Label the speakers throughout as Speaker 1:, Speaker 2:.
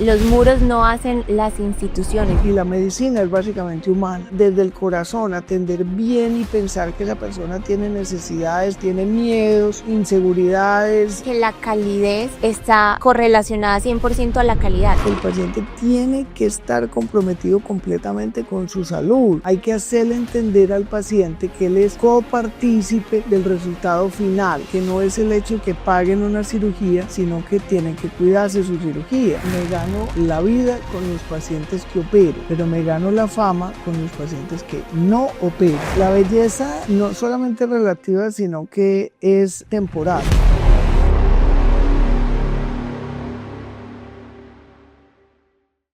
Speaker 1: Los muros no hacen las instituciones.
Speaker 2: Y la medicina es básicamente humana. Desde el corazón, atender bien y pensar que la persona tiene necesidades, tiene miedos, inseguridades.
Speaker 1: Que la calidez está correlacionada 100% a la calidad.
Speaker 2: El paciente tiene que estar comprometido completamente con su salud. Hay que hacerle entender al paciente que él es copartícipe del resultado final, que no es el hecho de que paguen una cirugía, sino que tienen que cuidarse su cirugía. Me gano la vida con los pacientes que opero, pero me gano la fama con los pacientes que no opero. La belleza no solamente es relativa, sino que es temporal.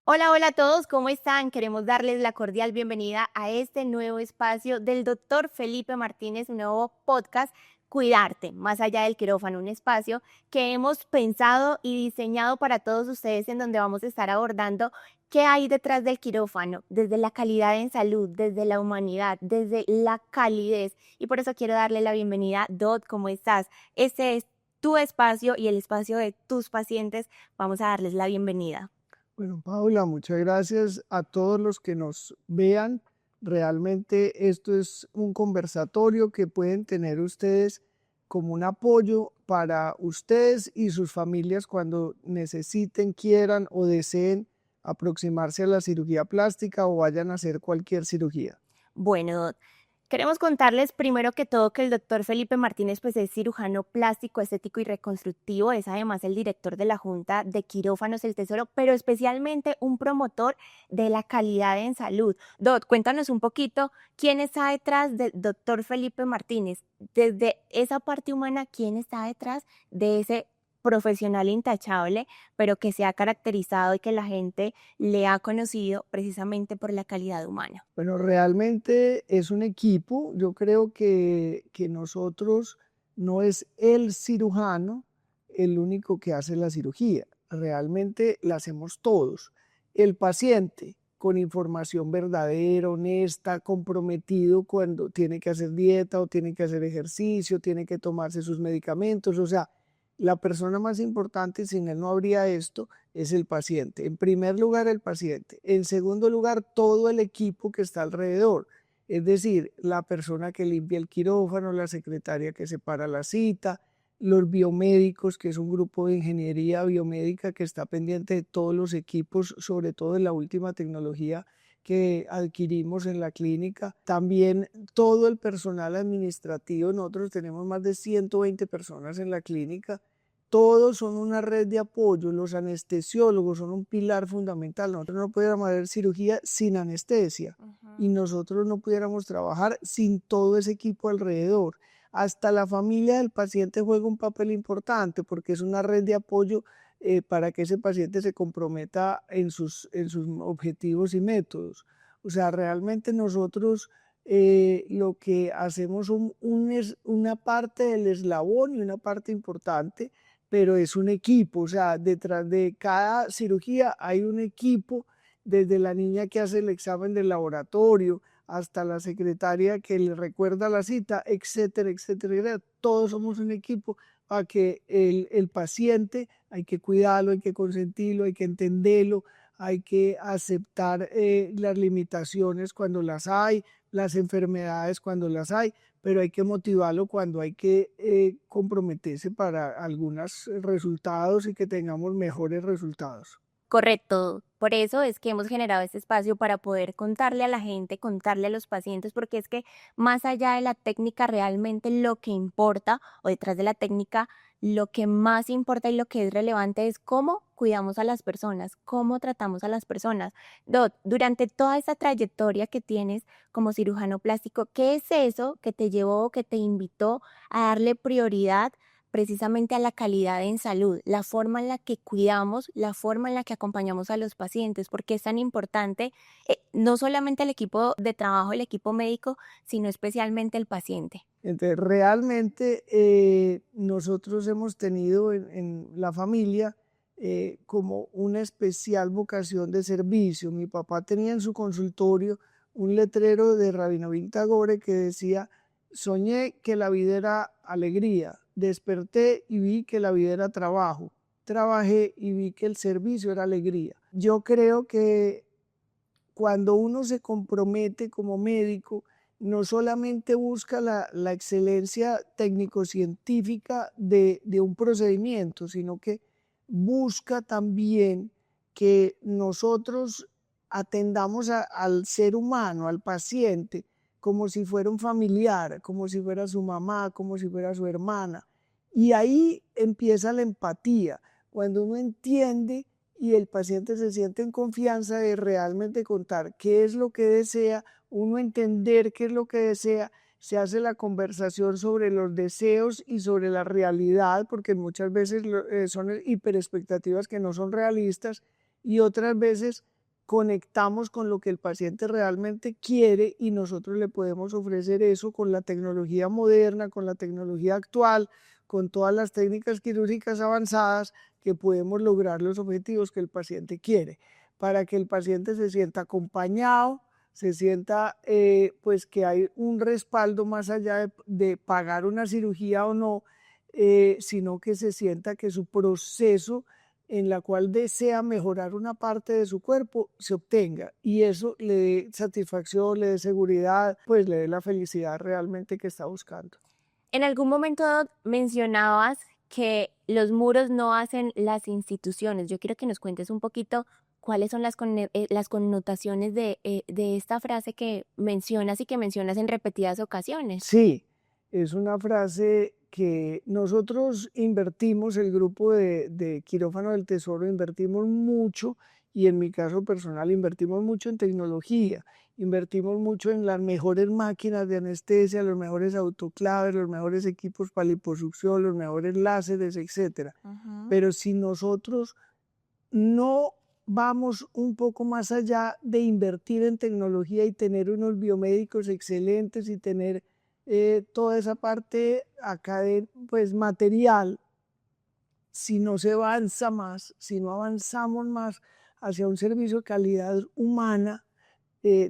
Speaker 1: Hola a todos, ¿cómo están? Queremos darles la cordial bienvenida a este nuevo espacio del doctor Felipe Martínez, un nuevo podcast, Cuidarte, más allá del quirófano, un espacio que hemos pensado y diseñado para todos ustedes en donde vamos a estar abordando qué hay detrás del quirófano, desde la calidad en salud, desde la humanidad, desde la calidez. Y por eso quiero darle la bienvenida. Dot, ¿cómo estás? Este es tu espacio y el espacio de tus pacientes. Vamos a darles la bienvenida.
Speaker 2: Bueno, Paula, muchas gracias a todos los que nos vean. Realmente esto es un conversatorio que pueden tener ustedes como un apoyo para ustedes y sus familias cuando necesiten, quieran o deseen aproximarse a la cirugía plástica o vayan a hacer cualquier cirugía.
Speaker 1: Bueno, queremos contarles primero que todo que el doctor Felipe Martínez pues es cirujano plástico, estético y reconstructivo, es además el director de la Junta de Quirófanos El Tesoro, pero especialmente un promotor de la calidad en salud. Dot, cuéntanos un poquito quién está detrás del doctor Felipe Martínez, desde esa parte humana, quién está detrás de ese profesional intachable, pero que se ha caracterizado y que la gente le ha conocido precisamente por la calidad humana.
Speaker 2: Bueno, realmente es un equipo. Yo creo que nosotros no es el cirujano el único que hace la cirugía. Realmente la hacemos todos. El paciente con información verdadera, honesta, comprometido cuando tiene que hacer dieta o tiene que hacer ejercicio, tiene que tomarse sus medicamentos. O sea, la persona más importante, sin él no habría esto, es el paciente. En primer lugar, el paciente. En segundo lugar, todo el equipo que está alrededor. Es decir, la persona que limpia el quirófano, la secretaria que separa la cita, los biomédicos, que es un grupo de ingeniería biomédica que está pendiente de todos los equipos, sobre todo de la última tecnología que adquirimos en la clínica. También todo el personal administrativo. Nosotros tenemos más de 120 personas en la clínica. Todos son una red de apoyo. Los anestesiólogos son un pilar fundamental. Nosotros no pudiéramos hacer cirugía sin anestesia y nosotros no pudiéramos trabajar sin todo ese equipo alrededor. Hasta la familia del paciente juega un papel importante porque es una red de apoyo para que ese paciente se comprometa en sus objetivos y métodos. O sea, realmente nosotros lo que hacemos es una parte del eslabón y una parte importante, pero es un equipo. O sea, detrás de cada cirugía hay un equipo, desde la niña que hace el examen del laboratorio hasta la secretaria que le recuerda la cita, etcétera, etcétera, etcétera. Todos somos un equipo para que el paciente hay que cuidarlo, hay que consentirlo, hay que entenderlo, hay que aceptar las limitaciones cuando las hay, las enfermedades cuando las hay, pero hay que motivarlo cuando hay que comprometerse para algunos resultados y que tengamos mejores resultados.
Speaker 1: Correcto, por eso es que hemos generado este espacio para poder contarle a la gente, contarle a los pacientes, porque es que más allá de la técnica, realmente lo que importa, o detrás de la técnica, lo que más importa y lo que es relevante es cómo cuidamos a las personas, cómo tratamos a las personas. Dot, durante toda esa trayectoria que tienes como cirujano plástico, ¿qué es eso que te llevó, que te invitó a darle prioridad precisamente a la calidad en salud, la forma en la que cuidamos, la forma en la que acompañamos a los pacientes, porque es tan importante no solamente el equipo de trabajo, el equipo médico, sino especialmente el paciente?
Speaker 2: Entonces, realmente nosotros hemos tenido en la familia como una especial vocación de servicio. Mi papá tenía en su consultorio un letrero de Rabinovín Tagore que decía: soñé que la vida era alegría, desperté y vi que la vida era trabajo. trabajé y vi que el servicio era alegría. Yo creo que cuando uno se compromete como médico, no solamente busca la excelencia técnico-científica de un procedimiento, sino que busca también que nosotros atendamos al ser humano, al paciente, como si fuera un familiar, como si fuera su mamá, como si fuera su hermana. Y ahí empieza la empatía, cuando uno entiende y el paciente se siente en confianza de realmente contar qué es lo que desea, uno entender qué es lo que desea, se hace la conversación sobre los deseos y sobre la realidad, porque muchas veces son hiperexpectativas que no son realistas y otras veces conectamos con lo que el paciente realmente quiere y nosotros le podemos ofrecer eso con la tecnología moderna, con la tecnología actual, con todas las técnicas quirúrgicas avanzadas que podemos lograr los objetivos que el paciente quiere, para que el paciente se sienta acompañado, se sienta pues que hay un respaldo más allá de pagar una cirugía o no, sino que se sienta que su proceso en la cual desea mejorar una parte de su cuerpo se obtenga y eso le dé satisfacción, le dé seguridad, pues le dé la felicidad realmente que está buscando.
Speaker 1: En algún momento mencionabas que los muros no hacen las instituciones. Yo quiero que nos cuentes un poquito cuáles son las connotaciones de esta frase que mencionas y que mencionas en repetidas ocasiones.
Speaker 2: Sí, es una frase que nosotros invertimos, el grupo de quirófano del Tesoro, invertimos mucho y en mi caso personal invertimos mucho en tecnología, invertimos mucho en las mejores máquinas de anestesia, los mejores autoclaves, los mejores equipos para liposucción, los mejores láseres, etcétera.
Speaker 1: Ujú.
Speaker 2: Pero si nosotros no vamos un poco más allá de invertir en tecnología y tener unos biomédicos excelentes y tener toda esa parte acá de, pues, material, si no se avanza más, si no avanzamos más hacia un servicio de calidad humana,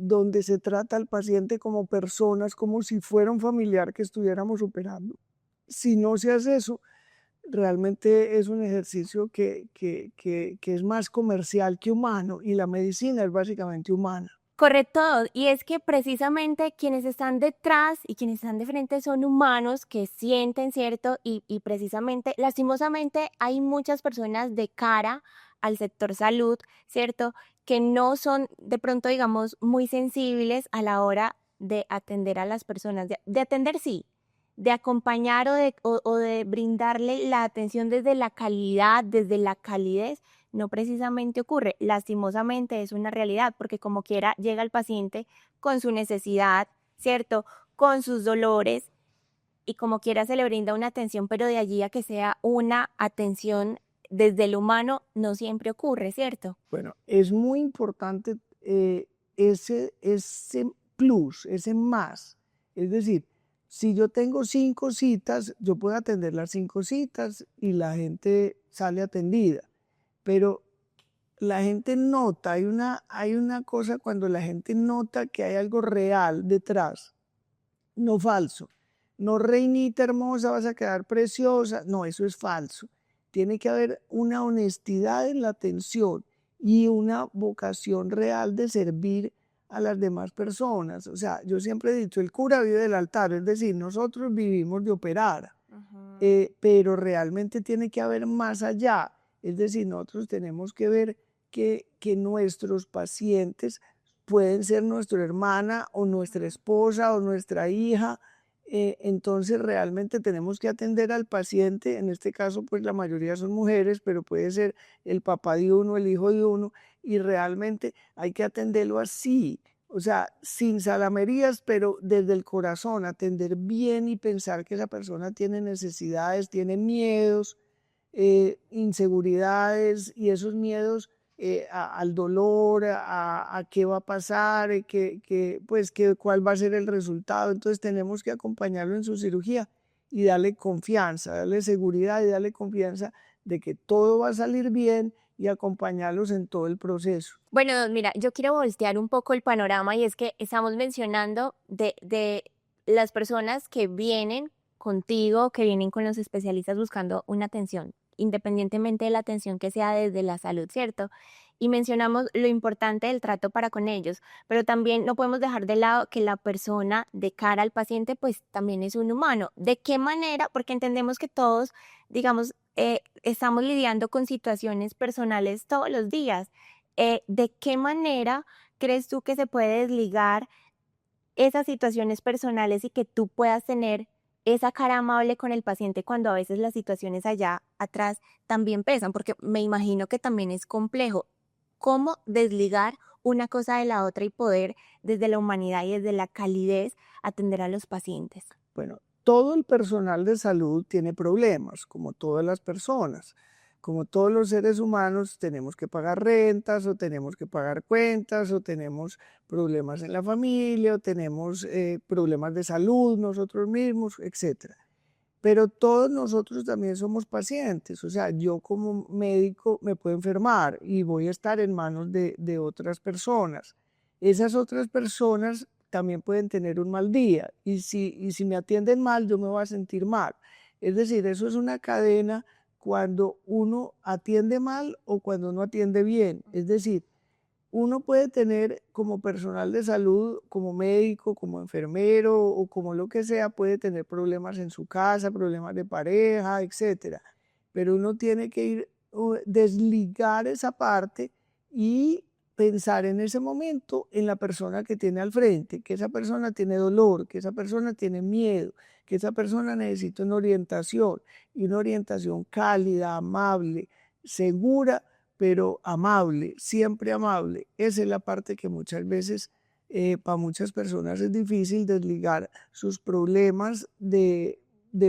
Speaker 2: donde se trata al paciente como personas, como si fuera un familiar que estuviéramos operando. Si no se hace eso, realmente es un ejercicio que es más comercial que humano y la medicina es básicamente humana.
Speaker 1: Correcto, y es que precisamente quienes están detrás y quienes están de frente son humanos que sienten, ¿cierto? Y precisamente, lastimosamente, hay muchas personas de cara al sector salud, ¿cierto? Que no son de pronto, digamos, muy sensibles a la hora de atender a las personas, de atender sí, de acompañar o de brindarle la atención desde la calidad, desde la calidez no precisamente ocurre. Lastimosamente es una realidad porque como quiera llega el paciente con su necesidad, ¿cierto? Con sus dolores y como quiera se le brinda una atención, pero de allí a que sea una atención desde el humano no siempre ocurre, ¿cierto?
Speaker 2: Bueno, es muy importante ese plus, ese más. Es decir, si yo tengo 5 citas, yo puedo atender las 5 citas y la gente sale atendida. Pero la gente nota, hay una cosa cuando la gente nota que hay algo real detrás, no falso. No, reinita hermosa, vas a quedar preciosa. No, eso es falso. Tiene que haber una honestidad en la atención y una vocación real de servir a las demás personas. O sea, yo siempre he dicho, el cura vive del altar, es decir, nosotros vivimos de operar,
Speaker 1: Ujú.
Speaker 2: pero realmente tiene que haber más allá. Es decir, nosotros tenemos que ver que nuestros pacientes pueden ser nuestra hermana o nuestra esposa o nuestra hija. Entonces realmente tenemos que atender al paciente, en este caso pues la mayoría son mujeres, pero puede ser el papá de uno, el hijo de uno, y realmente hay que atenderlo así, o sea, sin salamerías, pero desde el corazón, atender bien y pensar que esa persona tiene necesidades, tiene miedos, inseguridades y esos miedos al dolor, a qué va a pasar, pues, cuál va a ser el resultado. Entonces tenemos que acompañarlo en su cirugía y darle confianza, darle seguridad y darle confianza de que todo va a salir bien y acompañarlos en todo el proceso.
Speaker 1: Bueno, mira, yo quiero voltear un poco el panorama y es que estamos mencionando de las personas que vienen contigo, que vienen con los especialistas buscando una atención independientemente de la atención que sea desde la salud, ¿cierto? Y mencionamos lo importante del trato para con ellos, pero también no podemos dejar de lado que la persona de cara al paciente pues también es un humano. ¿De qué manera? Porque entendemos que todos, digamos, estamos lidiando con situaciones personales todos los días. ¿De qué manera crees tú que se puede desligar esas situaciones personales y que tú puedas tener esa cara amable con el paciente cuando a veces las situaciones allá atrás también pesan? Porque me imagino que también es complejo. ¿Cómo desligar una cosa de la otra y poder desde la humanidad y desde la calidez atender a los pacientes?
Speaker 2: Bueno, todo el personal de salud tiene problemas, como todas las personas. Como todos los seres humanos, tenemos que pagar rentas o tenemos que pagar cuentas o tenemos problemas en la familia o tenemos problemas de salud nosotros mismos, etcétera. Pero todos nosotros también somos pacientes, o sea, yo como médico me puedo enfermar y voy a estar en manos de otras personas. Esas otras personas también pueden tener un mal día y si me atienden mal, yo me voy a sentir mal. Es decir, eso es una cadena cuando uno atiende mal o cuando uno atiende bien. Es decir, uno puede tener como personal de salud, como médico, como enfermero o como lo que sea, puede tener problemas en su casa, problemas de pareja, etcétera. Pero uno tiene que ir desligar esa parte y pensar en ese momento en la persona que tiene al frente, que esa persona tiene dolor, que esa persona tiene miedo, que esa persona necesita una orientación y una orientación cálida, amable, segura pero amable, siempre amable. Esa es la parte que muchas veces para muchas personas es difícil desligar sus problemas de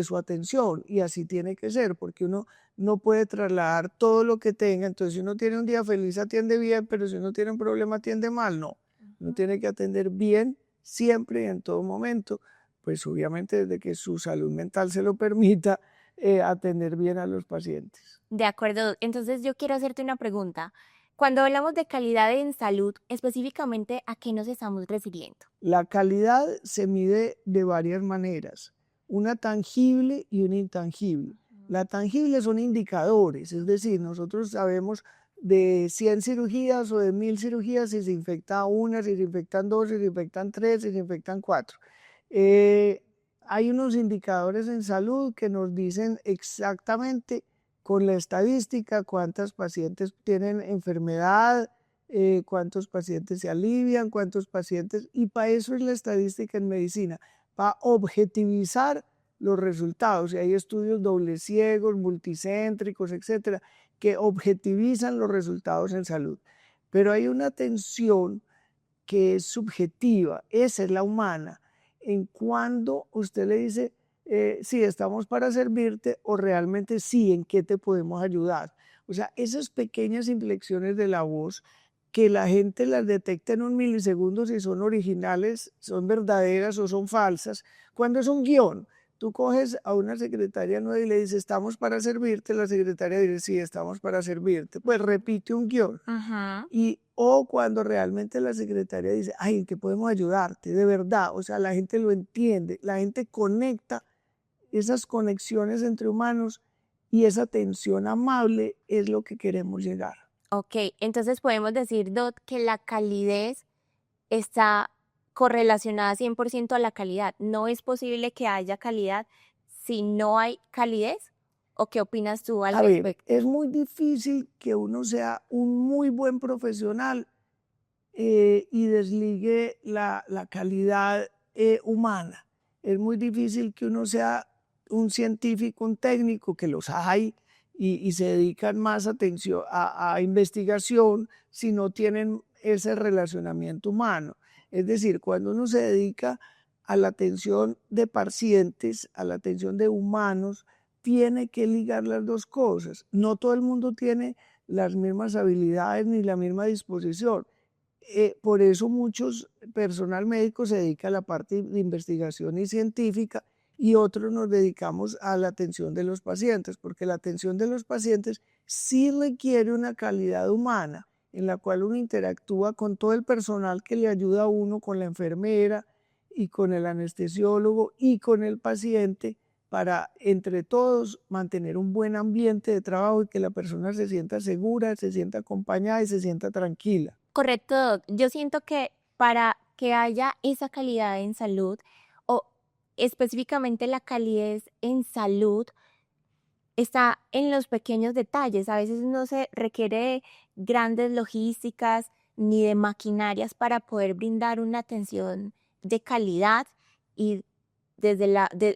Speaker 2: su atención y así tiene que ser porque uno no puede trasladar todo lo que tenga. Entonces, si uno tiene un día feliz, atiende bien, pero si uno tiene un problema, atiende mal. No, uno tiene que atender bien siempre y en todo momento, pues obviamente desde que su salud mental se lo permita, atender bien a los pacientes.
Speaker 1: De acuerdo. Entonces yo quiero hacerte una pregunta. Cuando hablamos de calidad en salud, específicamente, ¿a qué nos estamos refiriendo?
Speaker 2: La calidad se mide de varias maneras, una tangible y una intangible. La tangible son indicadores, es decir, nosotros sabemos de 100 cirugías o de 1000 cirugías si se infecta una, si se infectan dos, si se infectan tres, si se infectan cuatro. Eh, Hay unos indicadores en salud que nos dicen exactamente con la estadística cuántas pacientes tienen enfermedad, cuántos pacientes se alivian, cuántos pacientes, y para eso es la estadística en medicina, para objetivizar los resultados. Y hay estudios doble ciegos, multicéntricos, etcétera, que objetivizan los resultados en salud. Pero hay una atención que es subjetiva, esa es la humana, en cuando usted le dice, sí, estamos para servirte o realmente sí, ¿en qué te podemos ayudar? O sea, esas pequeñas inflexiones de la voz que la gente las detecta en un milisegundo si son originales, son verdaderas o son falsas, cuando es un guión. Tú coges a una secretaria nueva y le dices, estamos para servirte, la secretaria dice, sí, estamos para servirte. Pues repite un guión.
Speaker 1: Ajá.
Speaker 2: O cuando realmente la secretaria dice, ay, ¿en qué podemos ayudarte? De verdad, o sea, la gente lo entiende, la gente conecta esas conexiones entre humanos y esa atención amable es lo que queremos llegar.
Speaker 1: Ok, entonces podemos decir, Dot, que la calidez está correlacionada 100% a la calidad. No es posible que haya calidad si no hay calidez. ¿O qué opinas tú al
Speaker 2: A ver,
Speaker 1: respecto?
Speaker 2: es muy difícil que uno sea un muy buen profesional y desligue la calidad humana. Es muy difícil que uno sea un científico, un técnico, que los hay y se dedican más atención a investigación si no tienen ese relacionamiento humano. Es decir, cuando uno se dedica a la atención de pacientes, a la atención de humanos, tiene que ligar las dos cosas. No todo el mundo tiene las mismas habilidades ni la misma disposición. Por eso muchos personal médico se dedica a la parte de investigación y científica y otros nos dedicamos a la atención de los pacientes, porque la atención de los pacientes sí requiere una calidad humana en la cual uno interactúa con todo el personal que le ayuda a uno, con la enfermera y con el anestesiólogo y con el paciente para entre todos mantener un buen ambiente de trabajo y que la persona se sienta segura, se sienta acompañada y se sienta tranquila.
Speaker 1: Correcto, Doc. Yo siento que para que haya esa calidad en salud o específicamente la calidez en salud está en los pequeños detalles. A veces no se requiere de grandes logísticas ni de maquinarias para poder brindar una atención de calidad y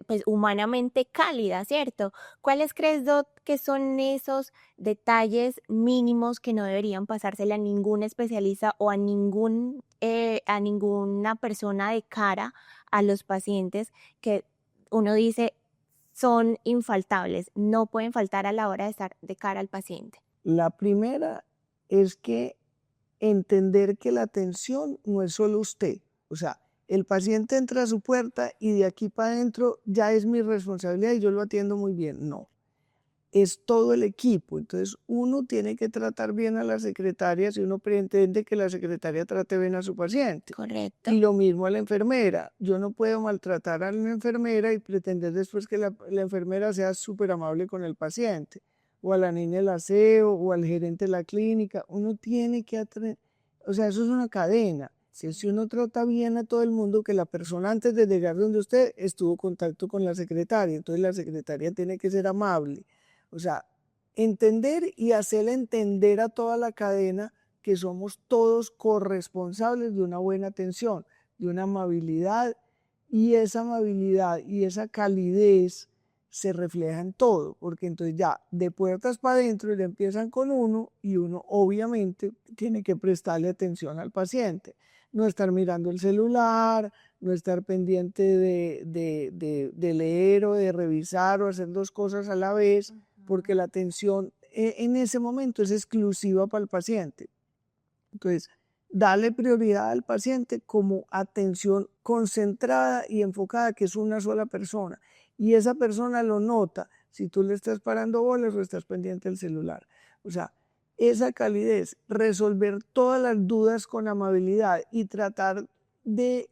Speaker 1: pues, humanamente cálida, ¿cierto? ¿Cuáles crees, Dot, que son esos detalles mínimos que no deberían pasársela a ningún especialista o a ninguna persona de cara a los pacientes que uno dice son infaltables, no pueden faltar a la hora de estar de cara al paciente?
Speaker 2: La primera es que entender que la atención no es solo usted. O sea, el paciente entra a su puerta y de aquí para adentro ya es mi responsabilidad y yo lo atiendo muy bien. No, es todo el equipo. Entonces uno tiene que tratar bien a la secretaria si uno pretende que la secretaria trate bien a su paciente.
Speaker 1: Correcto.
Speaker 2: Y lo mismo a la enfermera. Yo no puedo maltratar a la enfermera y pretender después que la enfermera sea súper amable con el paciente, o a la niña del aseo, o al gerente de la clínica. Uno tiene que o sea, eso es una cadena. Si uno trata bien a todo el mundo, que la persona antes de llegar donde usted estuvo en contacto con la secretaria, entonces la secretaria tiene que ser amable. O sea, entender y hacerle entender a toda la cadena que somos todos corresponsables de una buena atención, de una amabilidad, y esa calidez se refleja en todo, porque entonces ya de puertas para adentro ya empiezan con uno y uno obviamente tiene que prestarle atención al paciente, no estar mirando el celular, no estar pendiente de leer o de revisar o hacer dos cosas a la vez, porque la atención en ese momento es exclusiva para el paciente. Entonces, darle prioridad al paciente como atención concentrada y enfocada, que es una sola persona. Y esa persona lo nota si tú le estás parando bolas o estás pendiente del celular. O sea, esa calidez, resolver todas las dudas con amabilidad y tratar de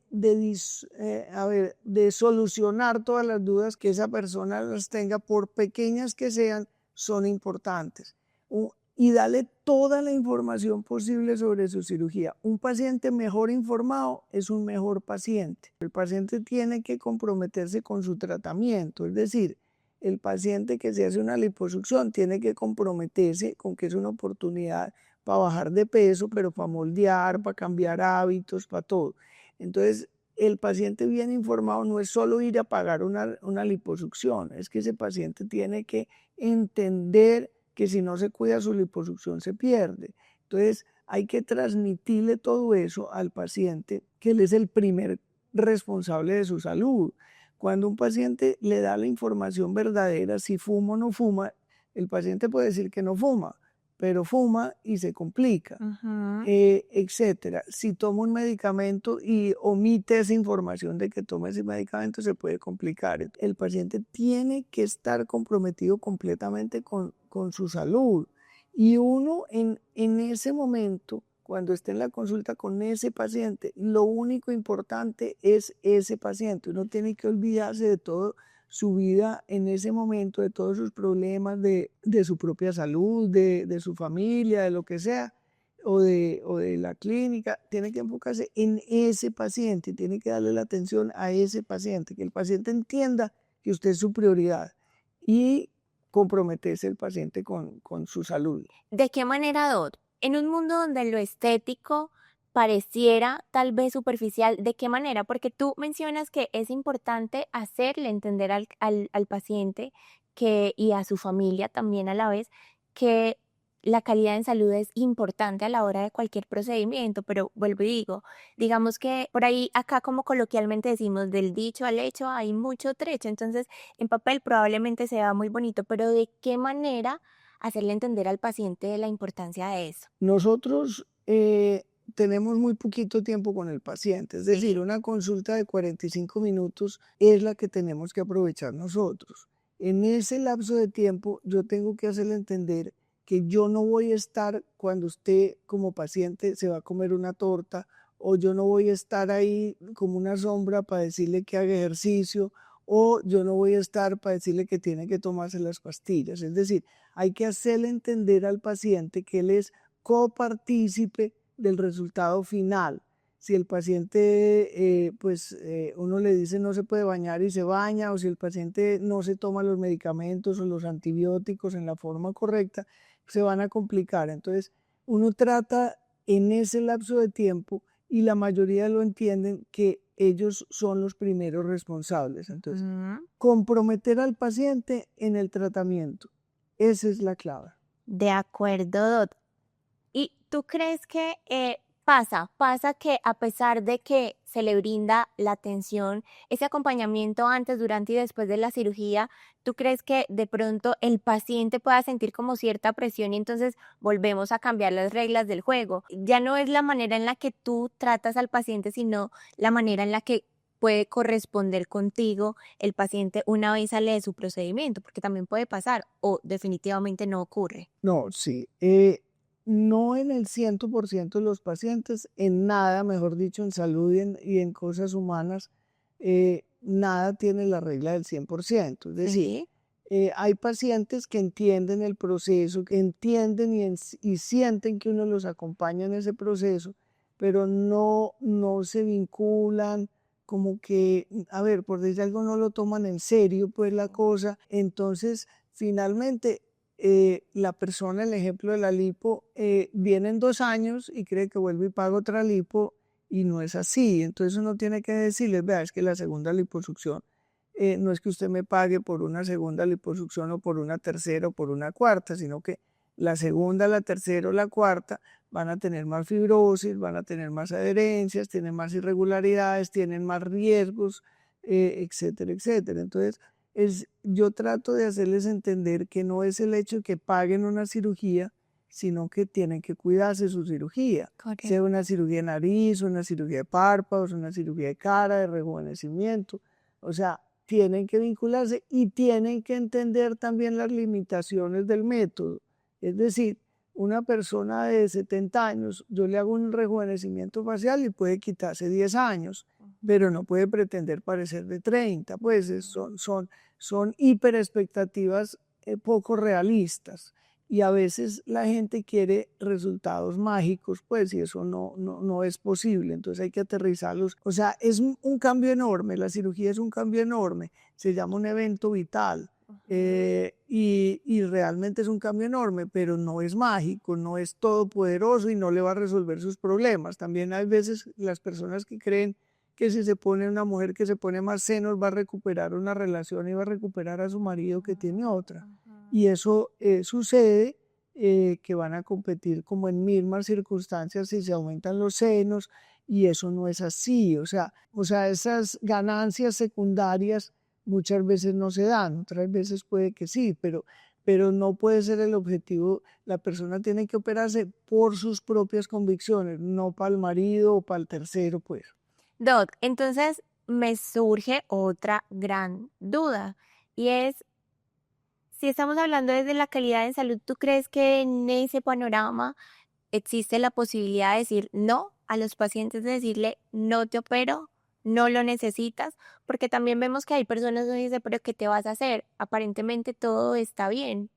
Speaker 2: solucionar todas las dudas que esa persona las tenga, por pequeñas que sean, son importantes. Y darle toda la información posible sobre su cirugía. Un paciente mejor informado es un mejor paciente. El paciente tiene que comprometerse con su tratamiento, es decir, el paciente que se hace una liposucción tiene que comprometerse con que es una oportunidad para bajar de peso, pero para moldear, para cambiar hábitos, para todo. Entonces, el paciente bien informado no es solo ir a pagar una liposucción, es que ese paciente tiene que entender que si no se cuida su liposucción se pierde. Entonces hay que transmitirle todo eso al paciente, que él es el primer responsable de su salud. Cuando un paciente le da la información verdadera, si fuma o no fuma, el paciente puede decir que no fuma, pero fuma y se complica, etcétera. Si toma un medicamento y omite esa información de que toma ese medicamento, se puede complicar. El paciente tiene que estar comprometido completamente con su salud. Y uno en ese momento, cuando esté en la consulta con ese paciente, lo único importante es ese paciente. Uno tiene que olvidarse de todo su vida en ese momento, de todos sus problemas, de su propia salud, de su familia, de lo que sea, o de la clínica. Tiene que enfocarse en ese paciente, tiene que darle la atención a ese paciente, que el paciente entienda que usted es su prioridad y comprometerse el paciente con su salud.
Speaker 1: ¿De qué manera, Dot? En un mundo donde lo estético pareciera tal vez superficial, ¿de qué manera? Porque tú mencionas que es importante hacerle entender al paciente y a su familia también a la vez que la calidad en salud es importante a la hora de cualquier procedimiento, pero vuelvo y digo, digamos que por ahí acá como coloquialmente decimos, del dicho al hecho hay mucho trecho, entonces en papel probablemente sea muy bonito, pero ¿de qué manera hacerle entender al paciente la importancia de eso?
Speaker 2: Nosotros tenemos muy poquito tiempo con el paciente, es decir, una consulta de 45 minutos es la que tenemos que aprovechar nosotros. En ese lapso de tiempo yo tengo que hacerle entender que yo no voy a estar cuando usted como paciente se va a comer una torta, o yo no voy a estar ahí como una sombra para decirle que haga ejercicio, o yo no voy a estar para decirle que tiene que tomarse las pastillas. Es decir, hay que hacerle entender al paciente que él es copartícipe del resultado final. Si el paciente, uno le dice no se puede bañar y se baña, o si el paciente no se toma los medicamentos o los antibióticos en la forma correcta, se van a complicar. Entonces, uno trata en ese lapso de tiempo, y la mayoría lo entienden, que ellos son los primeros responsables. Entonces, comprometer al paciente en el tratamiento, esa es la clave.
Speaker 1: De acuerdo, Dot. ¿Y tú crees que pasa que a pesar de que se le brinda la atención, ese acompañamiento antes, durante y después de la cirugía, tú crees que de pronto el paciente pueda sentir como cierta presión y entonces volvemos a cambiar las reglas del juego? Ya no es la manera en la que tú tratas al paciente, sino la manera en la que puede corresponder contigo el paciente una vez sale de su procedimiento, porque también puede pasar o definitivamente no ocurre.
Speaker 2: No, sí. No en el 100% de los pacientes, en nada, mejor dicho, en salud y en cosas humanas, nada tiene la regla del 100%. Es decir,
Speaker 1: Sí.
Speaker 2: hay pacientes que entienden el proceso, que entienden y sienten que uno los acompaña en ese proceso, pero no se vinculan, como que, a ver, por decir algo, no lo toman en serio, pues la cosa. Entonces, finalmente, la persona, el ejemplo de la lipo, viene en 2 años y cree que vuelve y paga otra lipo, y no es así. Entonces uno tiene que decirles, vea, es que la segunda liposucción, no es que usted me pague por una segunda liposucción o por una tercera o por una cuarta, sino que la segunda, la tercera o la cuarta van a tener más fibrosis, van a tener más adherencias, tienen más irregularidades, tienen más riesgos, etcétera, etcétera. Entonces, yo trato de hacerles entender que no es el hecho de que paguen una cirugía, sino que tienen que cuidarse su cirugía.
Speaker 1: Correcto.
Speaker 2: Sea una cirugía de nariz, una cirugía de párpados, una cirugía de cara, de rejuvenecimiento. O sea, tienen que vincularse y tienen que entender también las limitaciones del método. Es decir, una persona de 70 años, yo le hago un rejuvenecimiento facial y puede quitarse 10 años, pero no puede pretender parecer de 30. Pues son hiperexpectativas, poco realistas. Y a veces la gente quiere resultados mágicos, pues, y eso no es posible. Entonces hay que aterrizarlos. O sea, es un cambio enorme. La cirugía es un cambio enorme. Se llama un evento vital. Y realmente es un cambio enorme, pero no es mágico, no es todopoderoso y no le va a resolver sus problemas. También hay veces las personas que creen que si se pone una mujer que se pone más senos va a recuperar una relación y va a recuperar a su marido que tiene otra. Y eso sucede, que van a competir como en mismas circunstancias si se aumentan los senos, y eso no es así. O sea, esas ganancias secundarias muchas veces no se dan, otras veces puede que sí, pero no puede ser el objetivo. La persona tiene que operarse por sus propias convicciones, no para el marido o para el tercero, pues.
Speaker 1: Doc, entonces me surge otra gran duda y es, si estamos hablando desde la calidad de salud, ¿tú crees que en ese panorama existe la posibilidad de decir no a los pacientes, de decirle no te opero, no lo necesitas? Porque también vemos que hay personas que dicen, pero ¿qué te vas a hacer? Aparentemente todo está bien.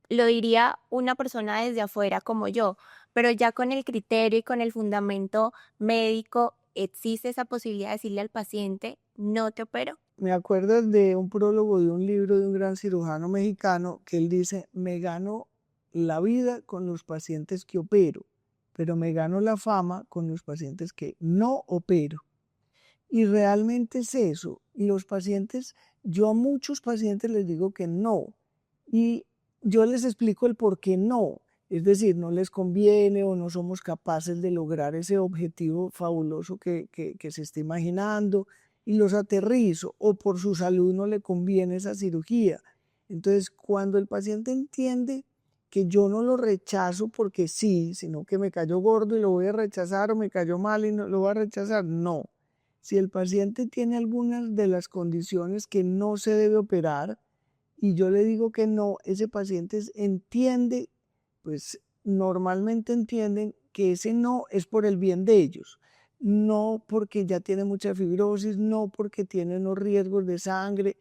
Speaker 1: Lo diría una persona desde afuera como yo, pero ya con el criterio y con el fundamento médico, ¿existe esa posibilidad de decirle al paciente, no te opero?
Speaker 2: Me acuerdo de un prólogo de un libro de un gran cirujano mexicano que él dice, me gano la vida con los pacientes que opero, pero me gano la fama con los pacientes que no opero. Y realmente es eso. Y los pacientes, yo a muchos pacientes les digo que no. Y yo les explico el por qué no. Es decir, no les conviene o no somos capaces de lograr ese objetivo fabuloso que se está imaginando, y los aterrizo, o por su salud no le conviene esa cirugía. Entonces, cuando el paciente entiende que yo no lo rechazo porque sí, sino que me cayó gordo y lo voy a rechazar, o me cayó mal y no lo voy a rechazar, no. Si el paciente tiene algunas de las condiciones que no se debe operar y yo le digo que no, ese paciente entiende, pues normalmente entienden que ese no es por el bien de ellos. no porque ya tiene mucha fibrosis, no porque tiene unos riesgos de sangre,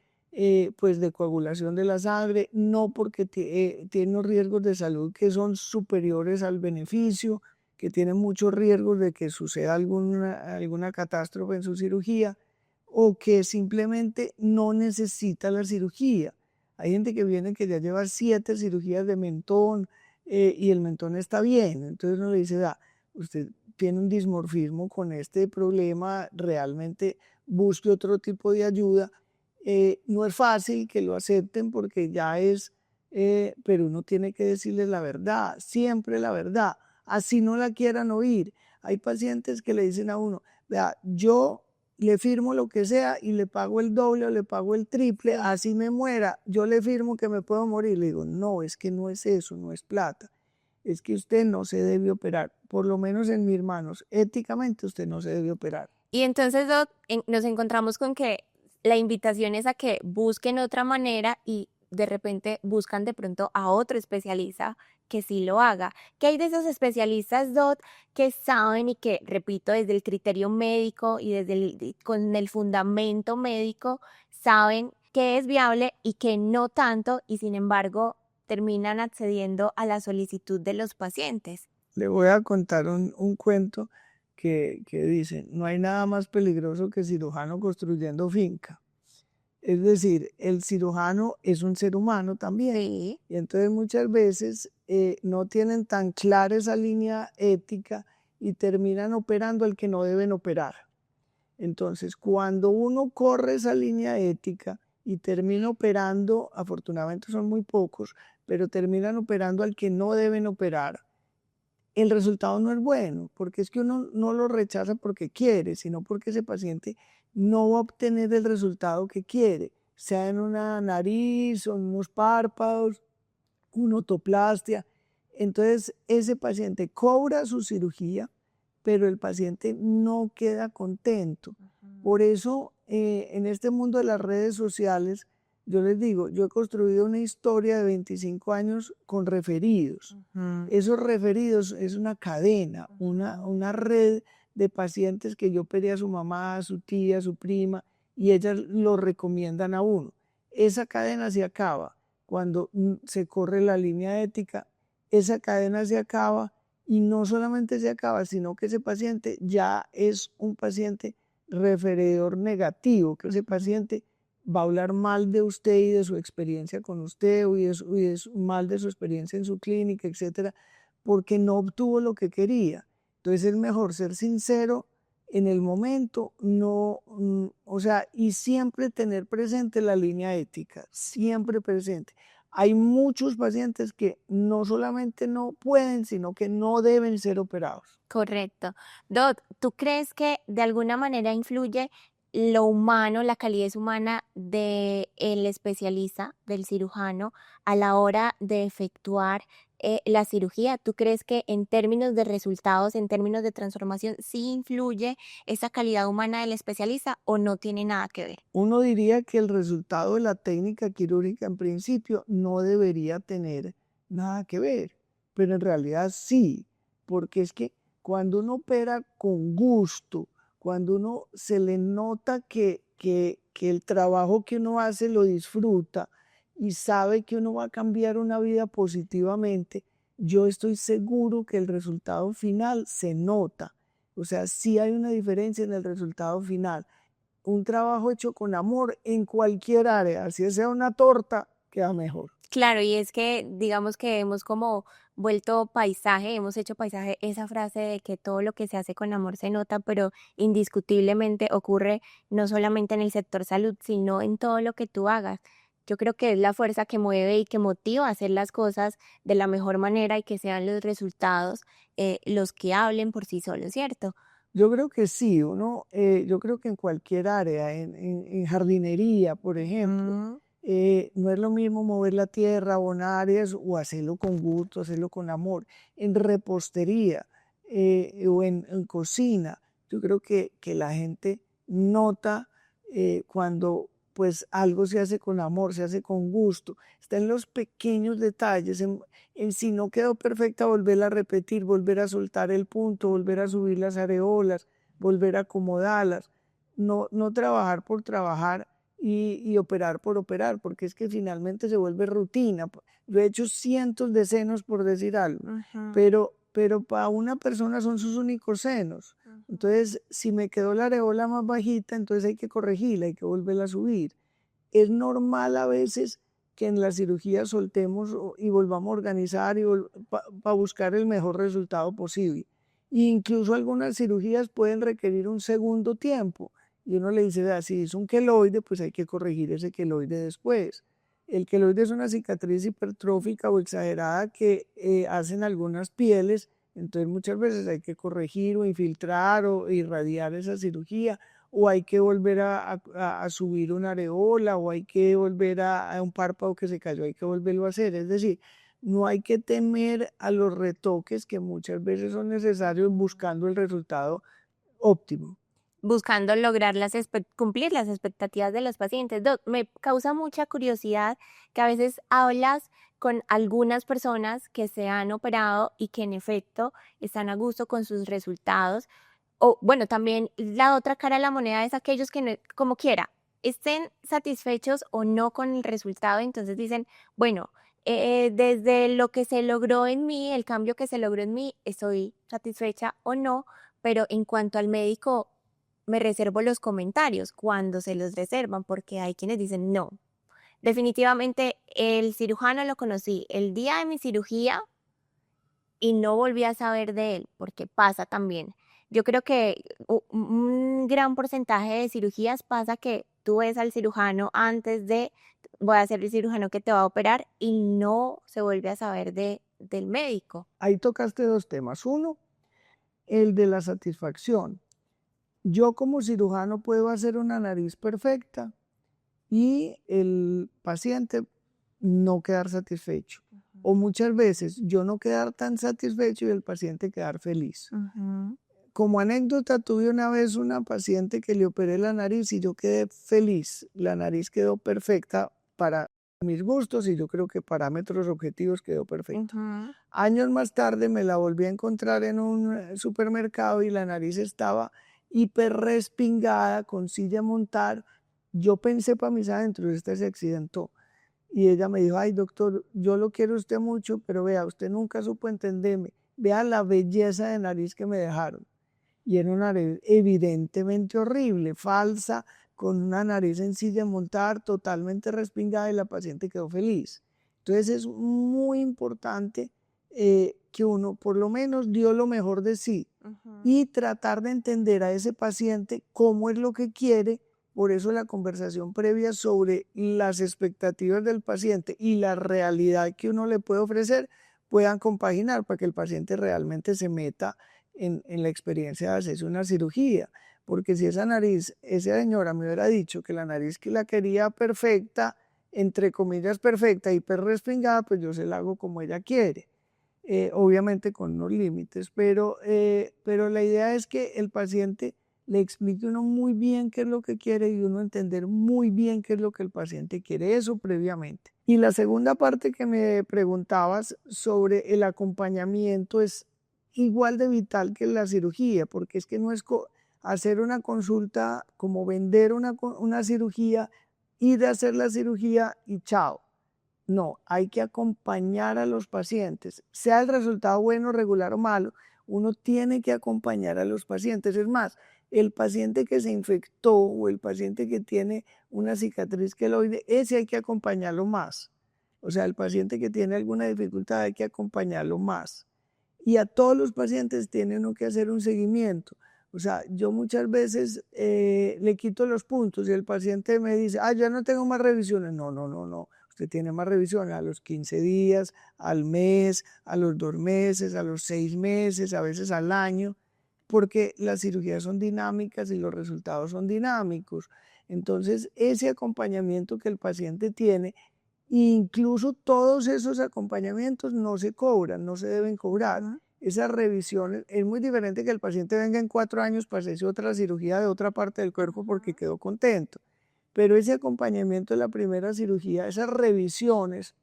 Speaker 2: pues de coagulación de la sangre, no porque tiene unos riesgos de salud que son superiores al beneficio, que tiene muchos riesgos de que suceda alguna catástrofe en su cirugía, o que simplemente no necesita la cirugía. Hay gente que viene que ya lleva 7 cirugías de mentón, y el mentón está bien. Entonces uno le dice, "Vea, usted tiene un dismorfismo con este problema, realmente busque otro tipo de ayuda". No es fácil que lo acepten porque ya es, pero uno tiene que decirles la verdad, siempre la verdad, así no la quieran oír. Hay pacientes que le dicen a uno, vea, yo le firmo lo que sea y le pago el doble o le pago el triple,
Speaker 1: Sí.
Speaker 2: así me muera, yo le firmo que me puedo morir. Le digo, no, es que no es eso, no es plata. Es que usted no se debe operar, por lo menos en mis manos, éticamente usted no se debe operar.
Speaker 1: Y entonces nos encontramos con que la invitación es a que busquen otra manera y de repente buscan de pronto a otro especialista que sí lo haga. ¿Qué hay de esos especialistas, Dot, que saben y que, repito, desde el criterio médico y con el fundamento médico, saben que es viable y que no tanto, y sin embargo terminan accediendo a la solicitud de los pacientes?
Speaker 2: Le voy a contar un cuento que dice, no hay nada más peligroso que cirujano construyendo finca. Es decir, el cirujano es un ser humano también.
Speaker 1: Sí.
Speaker 2: Y entonces muchas veces no tienen tan clara esa línea ética y terminan operando al que no deben operar. Entonces, cuando uno corre esa línea ética y termina operando, afortunadamente son muy pocos, pero terminan operando al que no deben operar, el resultado no es bueno, porque es que uno no lo rechaza porque quiere, sino porque ese paciente no va a obtener el resultado que quiere, sea en una nariz o en unos párpados, una otoplastia. Entonces, ese paciente cobra su cirugía, pero el paciente no queda contento.
Speaker 1: Ujú.
Speaker 2: Por eso, en este mundo de las redes sociales, yo les digo, yo he construido una historia de 25 años con referidos.
Speaker 1: Ujú.
Speaker 2: Esos referidos es una cadena,
Speaker 1: Ujú.
Speaker 2: una red de pacientes que yo operé a su mamá, a su tía, a su prima, y ellas lo recomiendan a uno. Esa cadena se acaba cuando se corre la línea ética, esa cadena se acaba y no solamente se acaba, sino que ese paciente ya es un paciente referidor negativo, que ese
Speaker 1: Ujú.
Speaker 2: paciente va a hablar mal de usted y de su experiencia con usted, mal de su experiencia en su clínica, etcétera, porque no obtuvo lo que quería. Entonces es mejor ser sincero en el momento, no, o sea, y siempre tener presente la línea ética, siempre presente. Hay muchos pacientes que no solamente no pueden, sino que no deben ser operados.
Speaker 1: Correcto. Dot, ¿tú crees que de alguna manera influye lo humano, la calidez humana del especialista, del cirujano, a la hora de efectuar la cirugía? ¿Tú crees que en términos de resultados, en términos de transformación, sí influye esa calidad humana del especialista o no tiene nada que ver?
Speaker 2: Uno diría que el resultado de la técnica quirúrgica en principio no debería tener nada que ver, pero en realidad sí, porque es que cuando uno opera con gusto, cuando uno se le nota que el trabajo que uno hace lo disfruta y sabe que uno va a cambiar una vida positivamente, yo estoy seguro que el resultado final se nota. O sea, sí hay una diferencia en el resultado final. Un trabajo hecho con amor en cualquier área, así sea una torta, queda mejor.
Speaker 1: Claro, y es que digamos que hemos como vuelto paisaje, hemos hecho paisaje esa frase de que todo lo que se hace con amor se nota, pero indiscutiblemente ocurre no solamente en el sector salud, sino en todo lo que tú hagas. Yo creo que es la fuerza que mueve y que motiva a hacer las cosas de la mejor manera y que sean los resultados los que hablen por sí solos, ¿cierto?
Speaker 2: Yo creo que sí, yo creo que en cualquier área, en jardinería, por ejemplo,
Speaker 1: Ujú.
Speaker 2: no es lo mismo mover la tierra, abonar eso, o hacerlo con gusto, hacerlo con amor. En repostería o en cocina, yo creo que la gente nota cuando pues algo se hace con amor, se hace con gusto. Está en los pequeños detalles, en si no quedó perfecta, volverla a repetir, volver a soltar el punto, volver a subir las areolas, volver a acomodarlas, no trabajar por trabajar y operar por operar, porque es que finalmente se vuelve rutina. Yo he hecho cientos de senos, por decir algo, pero para una persona son sus únicos senos. Entonces, si me quedó la areola más bajita, entonces hay que corregirla, hay que volverla a subir. Es normal a veces que en la cirugía soltemos y volvamos a organizar para buscar el mejor resultado posible. E incluso algunas cirugías pueden requerir un segundo tiempo. Y uno le dice, vea, si es un queloide, pues hay que corregir ese queloide después. El queloide es una cicatriz hipertrófica o exagerada que hacen algunas pieles, entonces muchas veces hay que corregir o infiltrar o irradiar esa cirugía, o hay que volver a subir una areola, o hay que volver a un párpado que se cayó, hay que volverlo a hacer. Es decir, no hay que temer a los retoques que muchas veces son necesarios buscando el resultado óptimo.
Speaker 1: Buscando lograr cumplir las expectativas de los pacientes. Doc, me causa mucha curiosidad que a veces hablas con algunas personas que se han operado y que en efecto están a gusto con sus resultados. O bueno, también la otra cara de la moneda es aquellos que como quiera, estén satisfechos o no con el resultado, entonces dicen, bueno, desde lo que se logró en mí, el cambio que se logró en mí, estoy satisfecha o no, pero en cuanto al médico, me reservo los comentarios cuando se los reservan, porque hay quienes dicen, no, definitivamente el cirujano lo conocí el día de mi cirugía y no volví a saber de él, porque pasa también. Yo creo que un gran porcentaje de cirugías pasa que tú ves al cirujano antes de, voy a ser el cirujano que te va a operar y no se vuelve a saber del médico.
Speaker 2: Ahí tocaste dos temas. Uno, el de la satisfacción. Yo como cirujano puedo hacer una nariz perfecta y el paciente no quedar satisfecho. O muchas veces yo no quedar tan satisfecho y el paciente quedar feliz. Como anécdota, tuve una vez una paciente que le operé la nariz y yo quedé feliz. La nariz quedó perfecta para mis gustos y yo creo que parámetros objetivos quedó perfecto. Años más tarde me la volví a encontrar en un supermercado y la nariz estaba hiper respingada, con silla a montar. Yo pensé para mis adentros, esta se accidentó. Y ella me dijo, ay doctor, yo lo quiero a usted mucho, pero vea, usted nunca supo entenderme. Vea la belleza de nariz que me dejaron. Y era una nariz evidentemente horrible, falsa, con una nariz en silla de montar, totalmente respingada y la paciente quedó feliz. Entonces es muy importante que uno por lo menos dio lo mejor de sí y tratar de entender a ese paciente cómo es lo que quiere. Por eso la conversación previa sobre las expectativas del paciente y la realidad que uno le puede ofrecer puedan compaginar para que el paciente realmente se meta en la experiencia de hacerse una cirugía. Porque si esa señora me hubiera dicho que la nariz que la quería perfecta, entre comillas perfecta, hiper respingada, pues yo se la hago como ella quiere. Obviamente con unos límites, pero la idea es que el paciente le explique uno muy bien qué es lo que quiere y uno entender muy bien qué es lo que el paciente quiere, eso previamente. Y la segunda parte que me preguntabas sobre el acompañamiento es igual de vital que la cirugía, porque es que no es hacer una consulta como vender una cirugía, ir a hacer la cirugía y chao. No, hay que acompañar a los pacientes, sea el resultado bueno, regular o malo, uno tiene que acompañar a los pacientes. Es más, el paciente que se infectó o el paciente que tiene una cicatriz queloide, ese hay que acompañarlo más. O sea, el paciente que tiene alguna dificultad hay que acompañarlo más. Y a todos los pacientes tiene uno que hacer un seguimiento. O sea, yo muchas veces le quito los puntos y el paciente me dice, ya no tengo más revisiones. No, no, no, no. Usted tiene más revisiones a los 15 días, al mes, a los 2 meses, a los 6 meses, a veces al año, porque las cirugías son dinámicas y los resultados son dinámicos. Entonces, ese acompañamiento que el paciente tiene, incluso todos esos acompañamientos no se cobran, no se deben cobrar. Esas revisiones, es muy diferente que el paciente venga en 4 años para hacerse otra cirugía de otra parte del cuerpo porque quedó contento. Pero ese acompañamiento de la primera cirugía, esas revisiones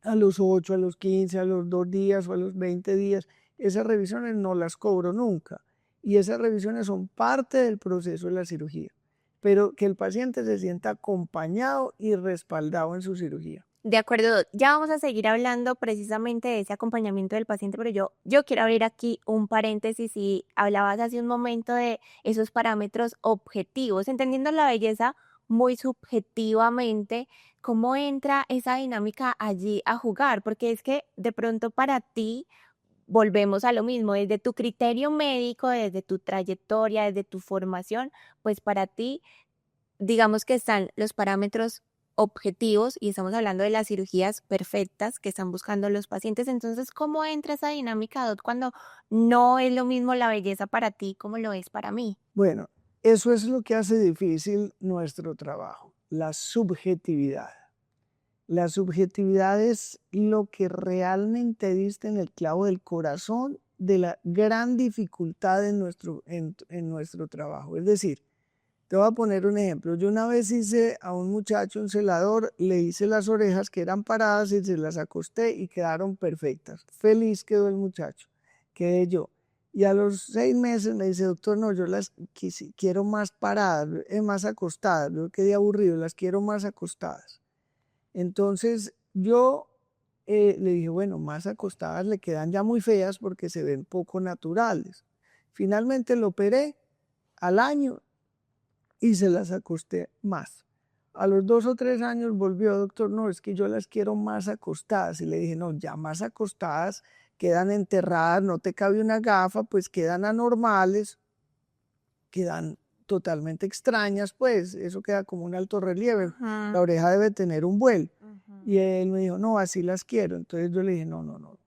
Speaker 2: a los 8, a los 15, a los 2 días o a los 20 días, esas revisiones no las cobro nunca. y esas revisiones son parte del proceso de la cirugía, pero que el paciente se sienta acompañado y respaldado en su cirugía.
Speaker 1: De acuerdo, ya vamos a seguir hablando precisamente de ese acompañamiento del paciente, pero yo quiero abrir aquí un paréntesis y hablabas hace un momento de esos parámetros objetivos, entendiendo la belleza muy subjetivamente, ¿cómo entra esa dinámica allí a jugar? Porque es que de pronto para ti volvemos a lo mismo, desde tu criterio médico, desde tu trayectoria, desde tu formación, pues para ti digamos que están los parámetros objetivos y estamos hablando de las cirugías perfectas que están buscando los pacientes. Entonces, ¿cómo entra esa dinámica, Dot, cuando no es lo mismo la belleza para ti como lo es para mí?
Speaker 2: Bueno, eso es lo que hace difícil nuestro trabajo, la subjetividad. La subjetividad es lo que realmente diste en el clavo del corazón de la gran dificultad en nuestro trabajo. Es decir, te voy a poner un ejemplo. Yo una vez hice a un muchacho un celador, le hice las orejas que eran paradas y se las acosté y quedaron perfectas. Feliz quedó el muchacho, quedé yo. Y a los 6 meses me dice, doctor, no, yo las quiero más paradas, más acostadas. Yo quedé aburrido, las quiero más acostadas. Entonces yo le dije, bueno, más acostadas le quedan ya muy feas porque se ven poco naturales. Finalmente lo operé al año y se las acosté más. A los 2 o 3 años volvió, doctor, no, es que yo las quiero más acostadas. Y le dije, no, ya más acostadas, quedan enterradas, no te cabe una gafa, pues quedan anormales, quedan totalmente extrañas, pues eso queda como un alto relieve. La
Speaker 1: Ajá,
Speaker 2: oreja debe tener un vuelo.
Speaker 1: ajá.
Speaker 2: Y él me dijo, no, así las quiero. Entonces yo le dije, no, no, no.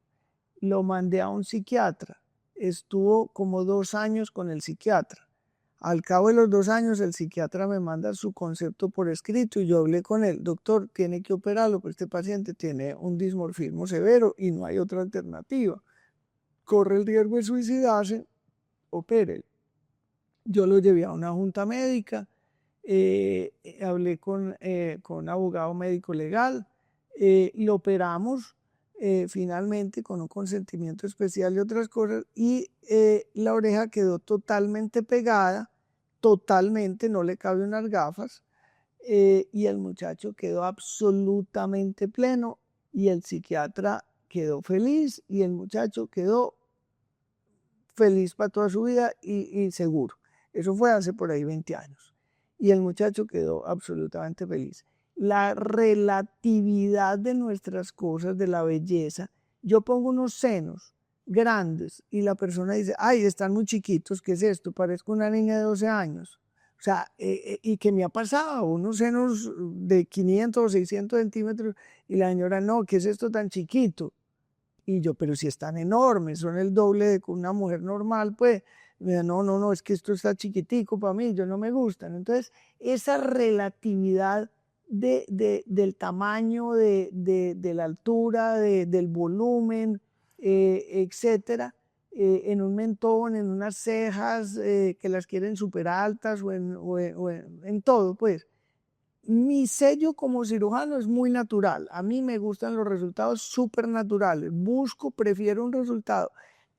Speaker 2: Lo mandé a un psiquiatra. Estuvo como 2 años con el psiquiatra. Al cabo de los 2 años, el psiquiatra me manda su concepto por escrito y yo hablé con él. Doctor, tiene que operarlo, porque este paciente tiene un dismorfismo severo y no hay otra alternativa. Corre el riesgo de suicidarse, opere. Yo lo llevé a una junta médica, hablé con un abogado médico legal, lo operamos finalmente con un consentimiento especial y otras cosas, y la oreja quedó totalmente pegada, totalmente, no le cabe unas gafas, y el muchacho quedó absolutamente pleno, y el psiquiatra quedó feliz, y el muchacho quedó feliz para toda su vida y seguro. Eso fue hace por ahí 20 años. Y el muchacho quedó absolutamente feliz. La relatividad de nuestras cosas, de la belleza. Yo pongo unos senos grandes y la persona dice, ay, están muy chiquitos, ¿qué es esto? Parezco una niña de 12 años. O sea, y que me ha pasado, unos senos de 500 o 600 centímetros y la señora, no, ¿qué es esto tan chiquito? Y yo, pero si están enormes, son el doble de una mujer normal, pues, me dice, no, no, no, es que esto está chiquitico para mí, yo no me gustan. Entonces, esa relatividad del tamaño, de la altura, del volumen, etcétera, en un mentón, en unas cejas que las quieren súper altas o en todo, pues. Mi sello como cirujano es muy natural. A mí me gustan los resultados súper naturales. Prefiero un resultado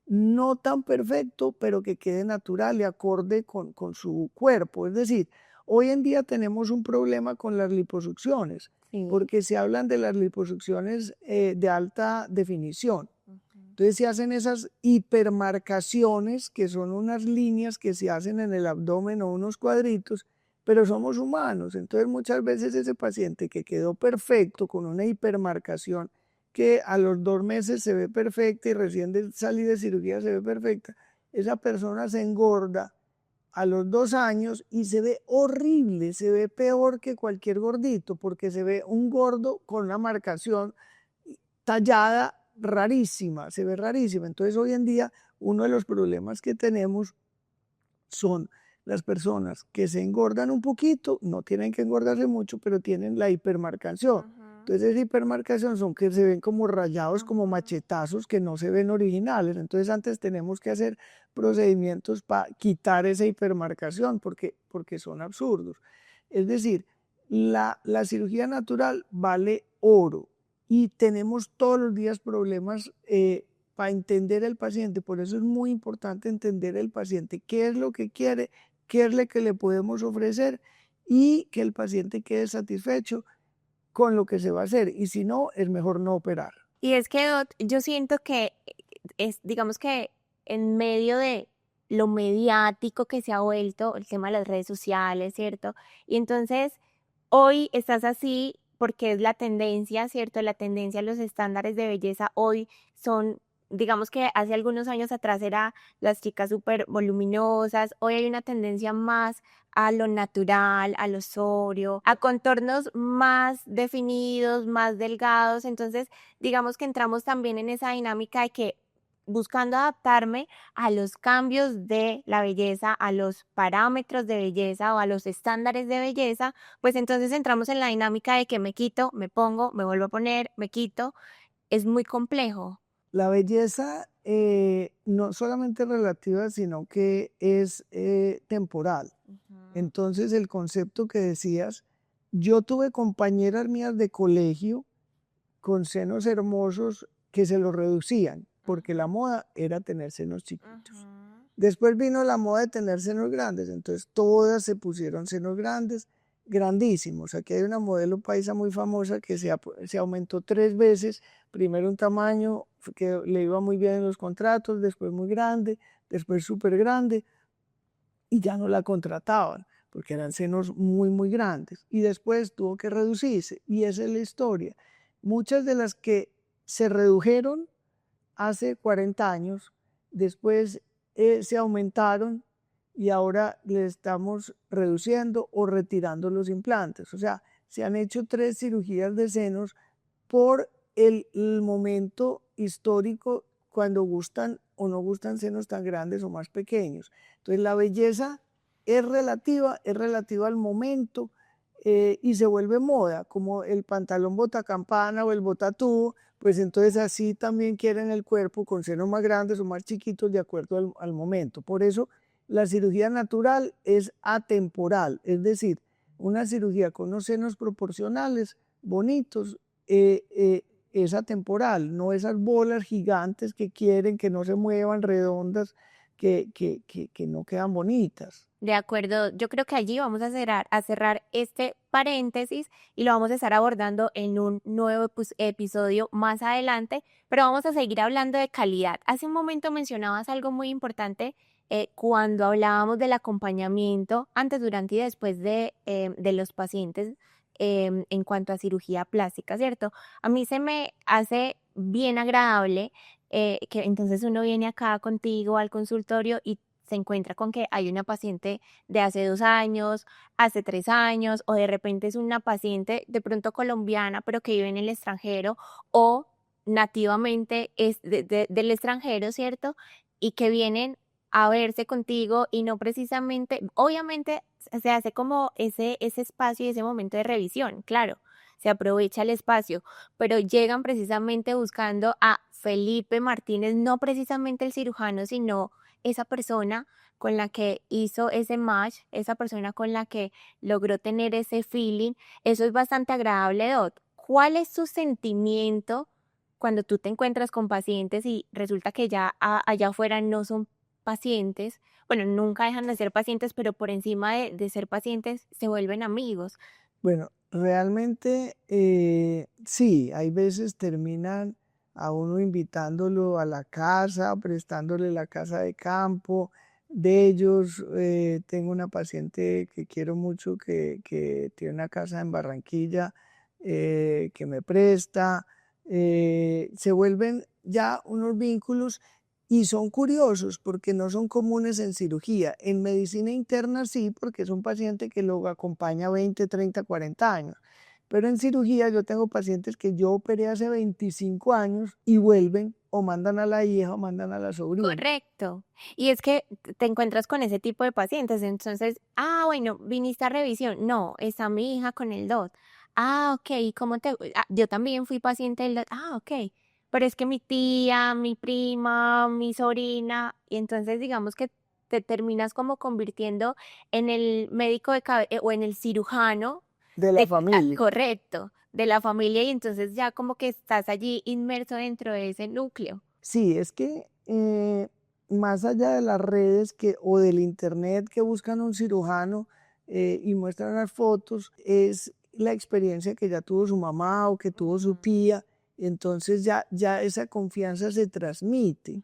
Speaker 2: no tan perfecto, pero que quede natural y acorde con su cuerpo. Es decir, hoy en día tenemos un problema con las liposucciones,
Speaker 1: Sí.
Speaker 2: porque se hablan de las liposucciones de alta definición.
Speaker 1: Ujú.
Speaker 2: Entonces se hacen esas hipermarcaciones, que son unas líneas que se hacen en el abdomen o unos cuadritos, pero somos humanos. Entonces muchas veces ese paciente que quedó perfecto con una hipermarcación, que a los 2 meses se ve perfecta y recién de salir de cirugía se ve perfecta, esa persona se engorda a los 2 años y se ve horrible, se ve peor que cualquier gordito, porque se ve un gordo con una marcación tallada rarísima, se ve rarísima. Entonces hoy en día uno de los problemas que tenemos son las personas que se engordan un poquito, no tienen que engordarse mucho, pero tienen la hipermarcación.
Speaker 1: Ujú,
Speaker 2: Entonces esa hipermarcación son que se ven como rayados, como
Speaker 1: ujú.
Speaker 2: machetazos que no se ven originales. Entonces antes tenemos que hacer procedimientos para quitar esa hipermarcación porque son absurdos. Es decir, la cirugía natural vale oro y tenemos todos los días problemas para entender el paciente. Por eso es muy importante entender el paciente, qué es lo que quiere, qué es lo que le podemos ofrecer y que el paciente quede satisfecho con lo que se va a hacer. Y si no, es mejor no operar.
Speaker 1: Y es que yo siento que digamos que en medio de lo mediático que se ha vuelto el tema de las redes sociales, ¿cierto? Y entonces hoy estás así porque es la tendencia, ¿cierto? La tendencia, los estándares de belleza hoy son, digamos que hace algunos años atrás era las chicas súper voluminosas, hoy hay una tendencia más a lo natural, a lo sobrio, a contornos más definidos, más delgados. Entonces, digamos que entramos también en esa dinámica de que buscando adaptarme a los cambios de la belleza, a los parámetros de belleza o a los estándares de belleza, pues entonces entramos en la dinámica de que me quito, me pongo, me vuelvo a poner, me quito. Es muy complejo.
Speaker 2: La belleza no solamente es relativa, sino que es temporal.
Speaker 1: Ujú.
Speaker 2: Entonces, el concepto que decías, yo tuve compañeras mías de colegio con senos hermosos que se los reducían, porque la moda era tener senos chiquitos.
Speaker 1: Ujú.
Speaker 2: Después vino la moda de tener senos grandes, entonces todas se pusieron senos grandes, grandísimos. Aquí hay una modelo paisa muy famosa que se aumentó 3 veces, primero un tamaño que le iba muy bien en los contratos, después muy grande, después súper grande, y ya no la contrataban porque eran senos muy, muy grandes. Y después tuvo que reducirse, y esa es la historia. Muchas de las que se redujeron hace 40 años, después se aumentaron y ahora le estamos reduciendo o retirando los implantes. O sea, se han hecho 3 cirugías de senos por el momento histórico cuando gustan o no gustan senos tan grandes o más pequeños. Entonces la belleza es relativa al momento y se vuelve moda, como el pantalón botacampana o el botatubo, pues entonces así también quieren el cuerpo con senos más grandes o más chiquitos de acuerdo al momento. Por eso la cirugía natural es atemporal, es decir, una cirugía con unos senos proporcionales, bonitos, es atemporal, no esas bolas gigantes que quieren que no se muevan, redondas, que no quedan bonitas.
Speaker 1: De acuerdo, yo creo que allí vamos a cerrar este paréntesis y lo vamos a estar abordando en un nuevo episodio más adelante, pero vamos a seguir hablando de calidad. Hace un momento mencionabas algo muy importante cuando hablábamos del acompañamiento antes, durante y después de los pacientes en cuanto a cirugía plástica, ¿cierto? A mí se me hace bien agradable que entonces uno viene acá contigo al consultorio y se encuentra con que hay una paciente de hace 2 años, hace 3 años, o de repente es una paciente de pronto colombiana, pero que vive en el extranjero, o nativamente es del extranjero, ¿cierto? Y que vienen a verse contigo y no precisamente, obviamente se hace como ese espacio y ese momento de revisión, claro, se aprovecha el espacio, pero llegan precisamente buscando a Felipe Martínez, no precisamente el cirujano, sino esa persona con la que hizo ese match, esa persona con la que logró tener ese feeling. Eso es bastante agradable, Dot. ¿Cuál es tu sentimiento cuando tú te encuentras con pacientes y resulta que ya allá afuera no son pacientes? Bueno, nunca dejan de ser pacientes, pero por encima de ser pacientes se vuelven amigos.
Speaker 2: Bueno, realmente sí, hay veces terminan a uno invitándolo a la casa, prestándole la casa de campo de ellos. Tengo una paciente que quiero mucho que tiene una casa en Barranquilla que me presta. Se vuelven ya unos vínculos y son curiosos porque no son comunes en cirugía. En medicina interna sí, porque es un paciente que lo acompaña 20, 30, 40 años. Pero en cirugía yo tengo pacientes que yo operé hace 25 años y vuelven o mandan a la hija o mandan a la sobrina.
Speaker 1: Correcto. Y es que te encuentras con ese tipo de pacientes, entonces, bueno, viniste a revisión. No, está mi hija con el DOT. Ok, ¿y cómo te? Yo también fui paciente del DOT. Ok. Pero es que mi tía, mi prima, mi sobrina, y entonces digamos que te terminas como convirtiendo en el médico o en el cirujano
Speaker 2: De la familia.
Speaker 1: correcto, de la familia, y entonces ya como que estás allí inmerso dentro de ese núcleo.
Speaker 2: Sí, es que más allá de las redes o del internet que buscan un cirujano y muestran las fotos, es la experiencia que ya tuvo su mamá o que tuvo su tía, entonces ya esa confianza se transmite.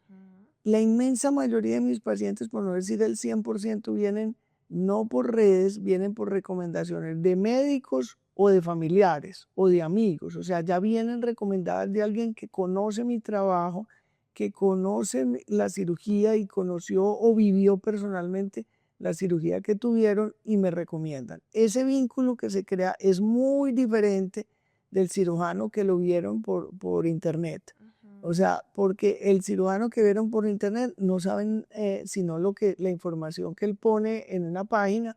Speaker 2: La inmensa mayoría de mis pacientes, por no decir el 100%, vienen no por redes, vienen por recomendaciones de médicos o de familiares o de amigos. O sea, ya vienen recomendadas de alguien que conoce mi trabajo, que conoce la cirugía y conoció o vivió personalmente la cirugía que tuvieron y me recomiendan. Ese vínculo que se crea es muy diferente del cirujano que lo vieron por internet. O sea, porque el cirujano que vieron por internet no saben sino la información que él pone en una página,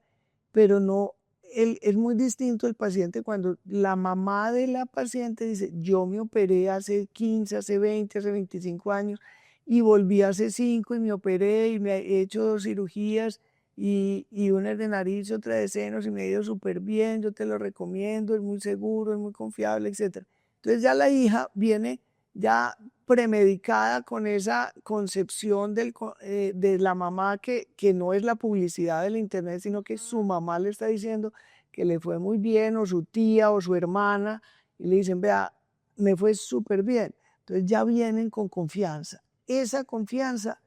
Speaker 2: pero no, es muy distinto el paciente cuando la mamá de la paciente dice, yo me operé hace 15, hace 20, hace 25 años y volví hace 5 y me operé y me he hecho 2 cirugías y una es de nariz y otra de senos y me ha ido súper bien, yo te lo recomiendo, es muy seguro, es muy confiable, etc. Entonces ya la hija viene ya premedicada con esa concepción de la mamá que no es la publicidad del internet, sino que su mamá le está diciendo que le fue muy bien, o su tía o su hermana, y le dicen, vea, me fue súper bien. Entonces ya vienen con confianza. Esa confianza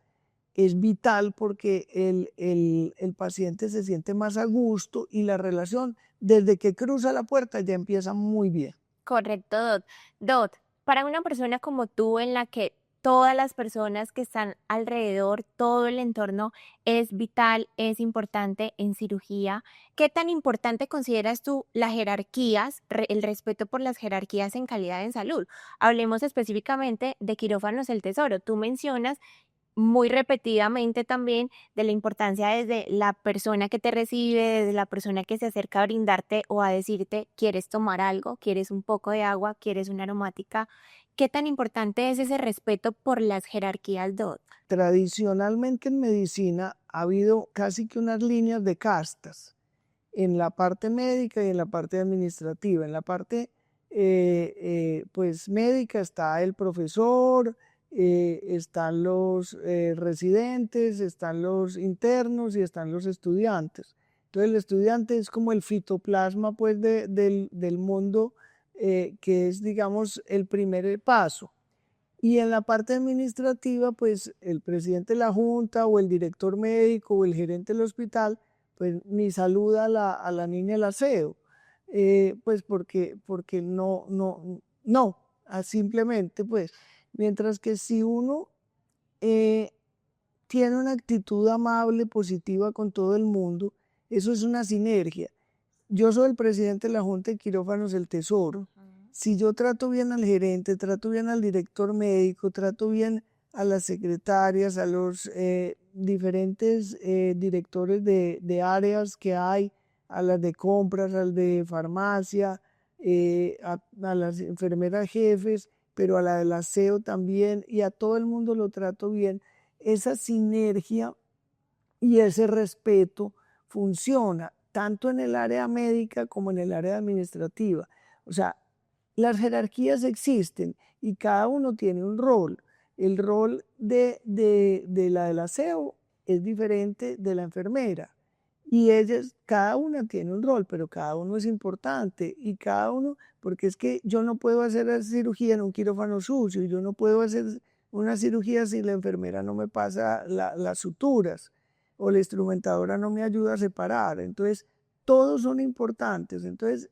Speaker 2: es vital porque el paciente se siente más a gusto y la relación desde que cruza la puerta ya empieza muy bien.
Speaker 1: Correcto, Dot. Dot, para una persona como tú en la que todas las personas que están alrededor, todo el entorno es vital, es importante en cirugía, ¿qué tan importante consideras tú las jerarquías, el respeto por las jerarquías en calidad en salud? Hablemos específicamente de Quirófanos El Tesoro. Tú mencionas muy repetidamente también de la importancia desde la persona que te recibe, desde la persona que se acerca a brindarte o a decirte, ¿quieres tomar algo? ¿Quieres un poco de agua? ¿Quieres una aromática? ¿Qué tan importante es ese respeto por las jerarquías, Dot?
Speaker 2: Tradicionalmente en medicina ha habido casi que unas líneas de castas en la parte médica y en la parte administrativa. En la parte pues médica está el profesor, están los residentes, están los internos y están los estudiantes. Entonces el estudiante es como el fitoplasma pues del mundo que es digamos el primer paso. Y en la parte administrativa, pues el presidente de la junta o el director médico o el gerente del hospital, pues ni saluda a la niña del aseo, pues porque no, simplemente pues, mientras que si uno eh, tiene una actitud amable, positiva con todo el mundo, eso es una sinergia. Yo soy el presidente de la Junta de Quirófanos del Tesoro. Si yo trato bien al gerente, trato bien al director médico, trato bien a las secretarias, a los diferentes directores de áreas que hay, a las de compras, al de farmacia, a las enfermeras jefes, pero a la del aseo también, y a todo el mundo lo trato bien, esa sinergia y ese respeto funciona tanto en el área médica como en el área administrativa. O sea, las jerarquías existen y cada uno tiene un rol. El rol de la del aseo es diferente de la enfermera. Y ellas, cada una tiene un rol, pero cada uno es importante y cada uno, porque es que yo no puedo hacer la cirugía en un quirófano sucio, yo no puedo hacer una cirugía si la enfermera no me pasa las suturas o la instrumentadora no me ayuda a separar. Entonces, todos son importantes. Entonces,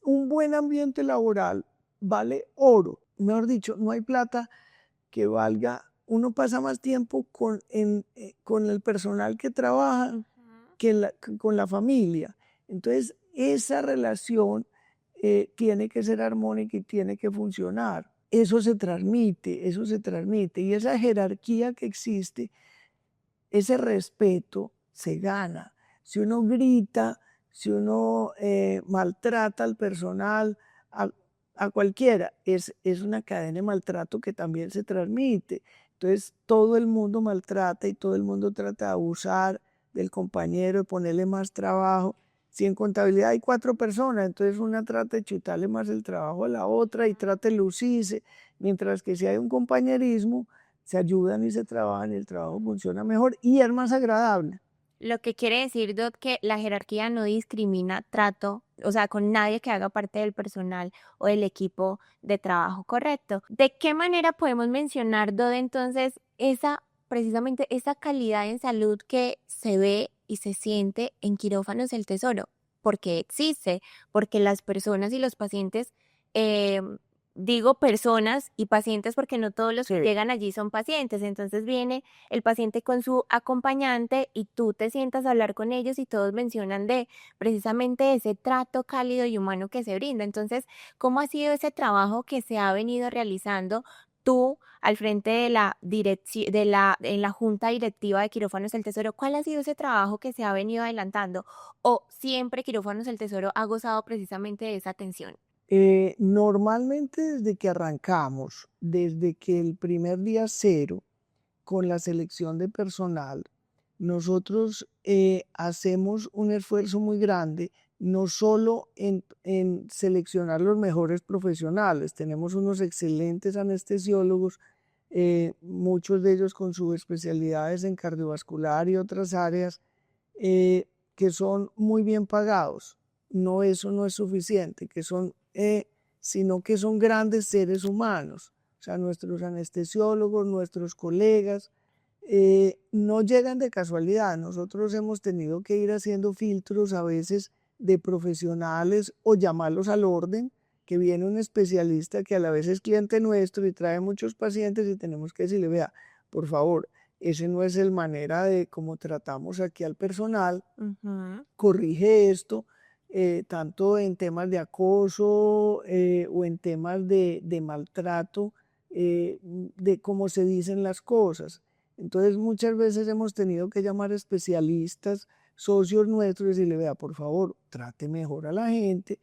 Speaker 2: un buen ambiente laboral vale oro. Mejor dicho, no hay plata que valga. Uno pasa más tiempo con el personal que trabaja con la familia. Entonces, esa relación tiene que ser armónica y tiene que funcionar. Eso se transmite, eso se transmite. Y esa jerarquía que existe, ese respeto se gana. Si uno grita, si uno maltrata al personal, a, a cualquiera, es una cadena de maltrato que también se transmite. Entonces, todo el mundo maltrata y todo el mundo trata de abusar del compañero, de ponerle más trabajo. Si en contabilidad hay 4 personas, entonces una trata de chutarle más el trabajo a la otra y trata de lucirse, mientras que si hay un compañerismo, se ayudan y se trabajan y el trabajo funciona mejor y es más agradable.
Speaker 1: Lo que quiere decir, Dot, que la jerarquía no discrimina trato, o sea, con nadie que haga parte del personal o del equipo de trabajo, ¿correcto? ¿De qué manera podemos mencionar, Dot, entonces, precisamente esa calidad en salud que se ve y se siente en Quirófanos El Tesoro? Porque existe, porque las personas y los pacientes, eh, digo personas y pacientes porque no todos los que
Speaker 2: Sí.
Speaker 1: llegan allí son pacientes, entonces viene el paciente con su acompañante y tú te sientas a hablar con ellos y todos mencionan de precisamente ese trato cálido y humano que se brinda. Entonces, ¿cómo ha sido ese trabajo que se ha venido realizando tú al frente de la dirección, en la junta directiva de Quirófanos El Tesoro? ¿Cuál ha sido ese trabajo que se ha venido adelantando? ¿O siempre Quirófanos El Tesoro ha gozado precisamente de esa atención?
Speaker 2: Normalmente desde que arrancamos, desde que el primer día cero, con la selección de personal, nosotros hacemos un esfuerzo muy grande, no solo en seleccionar los mejores profesionales, tenemos unos excelentes anestesiólogos, muchos de ellos con sus especialidades en cardiovascular y otras áreas, que son muy bien pagados. No, eso no es suficiente, sino que son grandes seres humanos. O sea, nuestros anestesiólogos, nuestros colegas, no llegan de casualidad. Nosotros hemos tenido que ir haciendo filtros a veces de profesionales o llamarlos al orden, que viene un especialista que a la vez es cliente nuestro y trae muchos pacientes y tenemos que decirle, vea, por favor, ese no es el manera de cómo tratamos aquí al personal,
Speaker 1: Ujú.
Speaker 2: corrige esto, tanto en temas de acoso o en temas de maltrato, de cómo se dicen las cosas. Entonces muchas veces hemos tenido que llamar especialistas, socios nuestros y decirle, vea, por favor, trate mejor a la gente.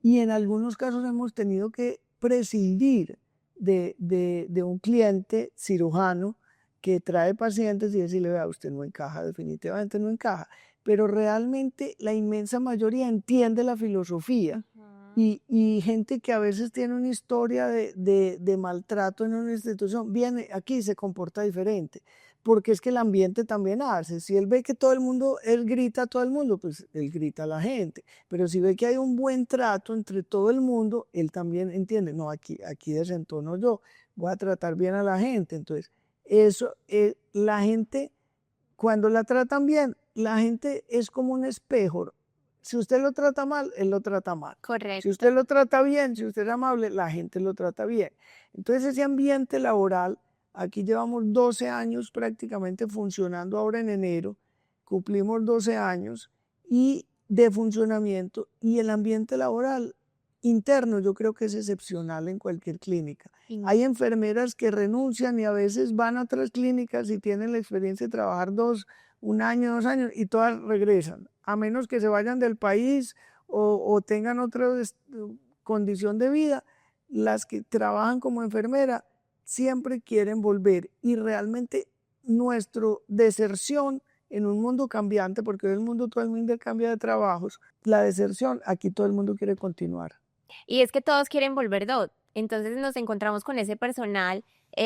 Speaker 2: Y en algunos casos hemos tenido que prescindir de un cliente cirujano que trae pacientes y decirle, vea, usted no encaja, definitivamente no encaja, pero realmente la inmensa mayoría entiende la filosofía
Speaker 1: Ujú.
Speaker 2: y gente que a veces tiene una historia de maltrato en una institución, viene aquí y se comporta diferente, porque es que el ambiente también hace. Si él ve que todo el mundo, él grita a todo el mundo, pues él grita a la gente, pero si ve que hay un buen trato entre todo el mundo, él también entiende, no, aquí desentono yo, voy a tratar bien a la gente. Entonces, eso, la gente cuando la tratan bien, la gente es como un espejo. Si usted lo trata mal, él lo trata mal. Si
Speaker 1: Correcto.
Speaker 2: usted lo trata bien, si usted es amable, la gente lo trata bien. Entonces ese ambiente laboral, aquí llevamos 12 años prácticamente funcionando ahora en enero, cumplimos 12 años y de funcionamiento y el ambiente laboral interno yo creo que es excepcional en cualquier clínica.
Speaker 1: In-
Speaker 2: Hay enfermeras que renuncian y a veces van a otras clínicas y tienen la experiencia de trabajar un año, 2 años y todas regresan, a menos que se vayan del país o tengan otra condición de vida. Las que trabajan como enfermera siempre quieren volver y realmente nuestra deserción en un mundo cambiante, porque hoy el mundo, todo el mundo cambia de trabajos, la deserción, aquí todo el mundo quiere continuar.
Speaker 1: Y es que todos quieren volver DOT. Entonces nos encontramos con ese personal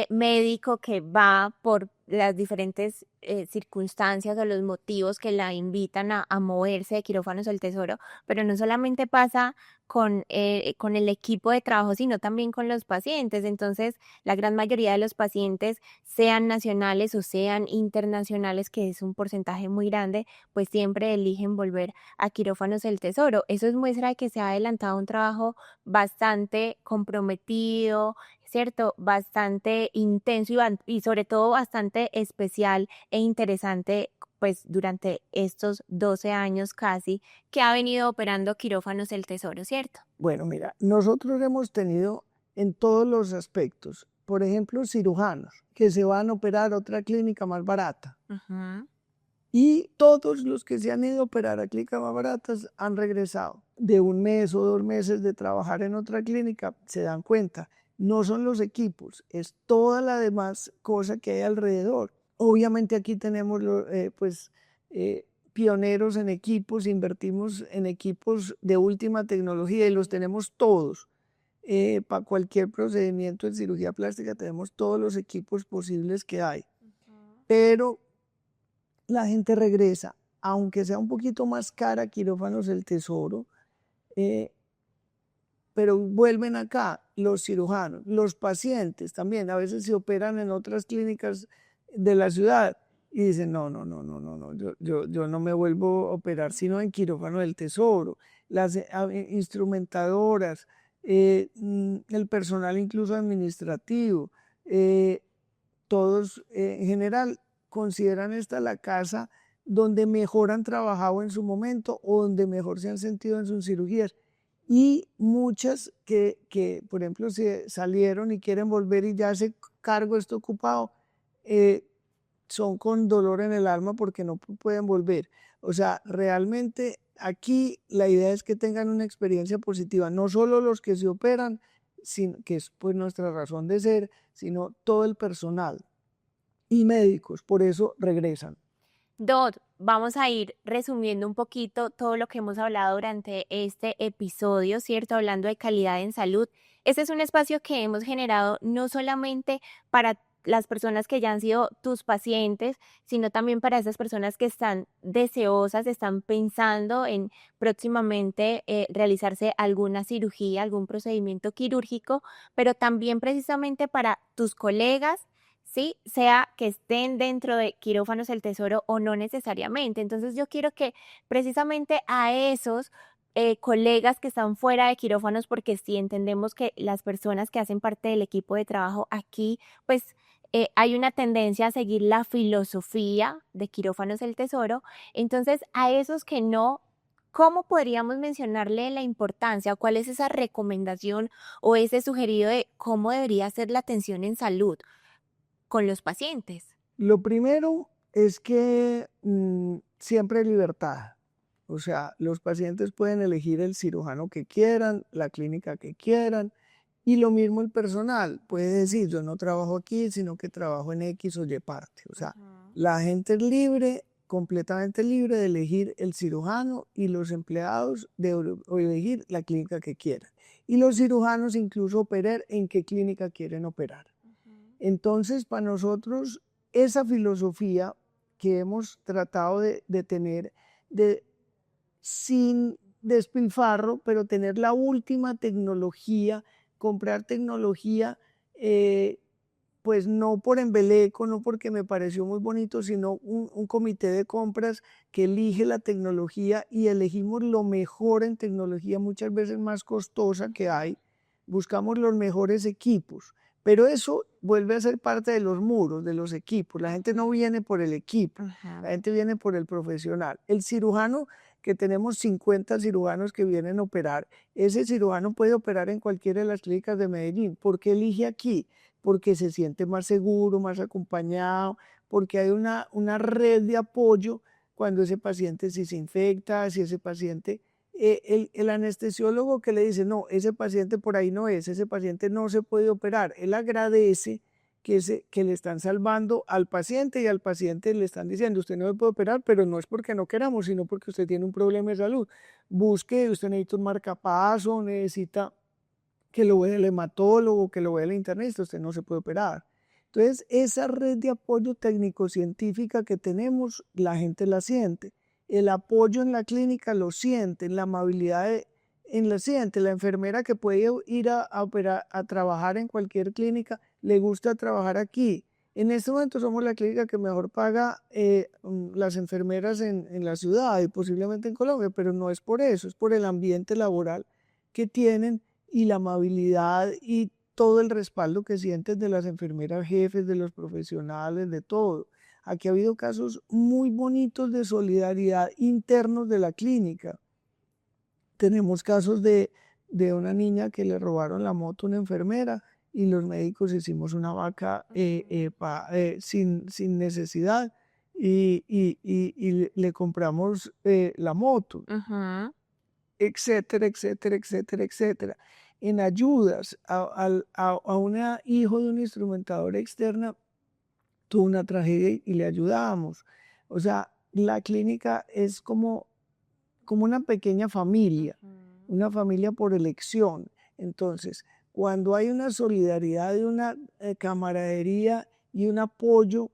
Speaker 1: médico que va por las diferentes circunstancias o los motivos que la invitan a moverse de quirófanos al tesoro, pero no solamente pasa con el equipo de trabajo, sino también con los pacientes. Entonces, la gran mayoría de los pacientes, sean nacionales o sean internacionales, que es un porcentaje muy grande, pues siempre eligen volver a quirófanos el tesoro. Eso es muestra de que se ha adelantado un trabajo bastante comprometido, ¿cierto? Bastante intenso y sobre todo bastante especial e interesante, pues durante estos 12 años casi que ha venido operando Quirófanos El Tesoro, ¿cierto?
Speaker 2: Bueno, mira, nosotros hemos tenido en todos los aspectos, por ejemplo, cirujanos que se van a operar a otra clínica más barata.
Speaker 1: Ujú.
Speaker 2: Y todos los que se han ido a operar a clínicas más baratas han regresado. De un mes o 2 meses de trabajar en otra clínica, se dan cuenta, no son los equipos, es toda la demás cosa que hay alrededor. Obviamente aquí tenemos pioneros en equipos, invertimos en equipos de última tecnología y los tenemos todos. para cualquier procedimiento en cirugía plástica tenemos todos los equipos posibles que hay, pero la gente regresa, aunque sea un poquito más cara, Quirófanos El Tesoro, eh, pero vuelven acá los cirujanos, los pacientes también, a veces se operan en otras clínicas de la ciudad y dicen, no, no, no, no, no, no, yo no me vuelvo a operar sino en Quirófano del Tesoro, las instrumentadoras, el personal incluso administrativo, todos en general consideran esta la casa donde mejor han trabajado en su momento o donde mejor se han sentido en sus cirugías. Y muchas por ejemplo, se salieron y quieren volver y ya ese cargo está ocupado, son con dolor en el alma porque no pueden volver. O sea, realmente aquí la idea es que tengan una experiencia positiva, no solo los que se operan, que es pues nuestra razón de ser, sino todo el personal y médicos, por eso regresan.
Speaker 1: Dot, vamos a ir resumiendo un poquito todo lo que hemos hablado durante este episodio, ¿cierto? Hablando de calidad en salud. Este es un espacio que hemos generado no solamente para las personas que ya han sido tus pacientes, sino también para esas personas que están deseosas, están pensando en próximamente realizarse alguna cirugía, algún procedimiento quirúrgico, pero también precisamente para tus colegas, ¿sí? Sea que estén dentro de Quirófanos El Tesoro o no necesariamente. Entonces yo quiero que precisamente a esos colegas que están fuera de quirófanos, porque sí entendemos que las personas que hacen parte del equipo de trabajo aquí, pues hay una tendencia a seguir la filosofía de Quirófanos El Tesoro. Entonces a esos que no, ¿cómo podríamos mencionarle la importancia o cuál es esa recomendación o ese sugerido de cómo debería ser la atención en salud con los pacientes?
Speaker 2: Lo primero es que siempre hay libertad. O sea, los pacientes pueden elegir el cirujano que quieran, la clínica que quieran, y lo mismo el personal. Puede decir, yo no trabajo aquí, sino que trabajo en X o Y parte. O sea,
Speaker 1: Ujú.
Speaker 2: la gente es libre, completamente libre de elegir el cirujano y los empleados de elegir la clínica que quieran. Y los cirujanos incluso operar en qué clínica quieren operar. Entonces, para nosotros, esa filosofía que hemos tratado de tener, de, sin despilfarro, pero tener la última tecnología, comprar tecnología, pues no por embeleco, no porque me pareció muy bonito, sino un comité de compras que elige la tecnología y elegimos lo mejor en tecnología, muchas veces más costosa que hay, buscamos los mejores equipos. Pero eso vuelve a ser parte de los muros, de los equipos. La gente no viene por el equipo, la
Speaker 1: Ajá.
Speaker 2: gente viene por el profesional. El cirujano, que tenemos 50 cirujanos que vienen a operar, ese cirujano puede operar en cualquiera de las clínicas de Medellín. ¿Por qué elige aquí? Porque se siente más seguro, más acompañado, porque hay una red de apoyo cuando ese paciente si se infecta, si ese paciente el anestesiólogo que le dice, no, ese paciente por ahí no es, ese paciente no se puede operar, él agradece que le están salvando al paciente y al paciente le están diciendo, usted no se puede operar, pero no es porque no queramos, sino porque usted tiene un problema de salud. Busque, usted necesita un marcapaso, necesita que lo vea el hematólogo, que lo vea el internista, usted no se puede operar. Entonces, esa red de apoyo técnico-científica que tenemos, la gente la siente. El apoyo en la clínica lo sienten, la amabilidad en la siente. La enfermera que puede ir a operar, a trabajar en cualquier clínica, le gusta trabajar aquí. En este momento somos la clínica que mejor paga las enfermeras en la ciudad y posiblemente en Colombia, pero no es por eso, es por el ambiente laboral que tienen y la amabilidad y todo el respaldo que sienten de las enfermeras jefes, de los profesionales, de todo. Aquí ha habido casos muy bonitos de solidaridad internos de la clínica. Tenemos casos de una niña que le robaron la moto a una enfermera y los médicos hicimos una vaca sin necesidad y le compramos la moto,
Speaker 1: Ujú.
Speaker 2: etcétera, etcétera, etcétera, etcétera. En ayudas a un hijo de una instrumentadora externa tuvo una tragedia y le ayudamos. O sea, la clínica es como una pequeña familia,
Speaker 1: Ujú.
Speaker 2: una familia por elección. Entonces, cuando hay una solidaridad y una camaradería y un apoyo,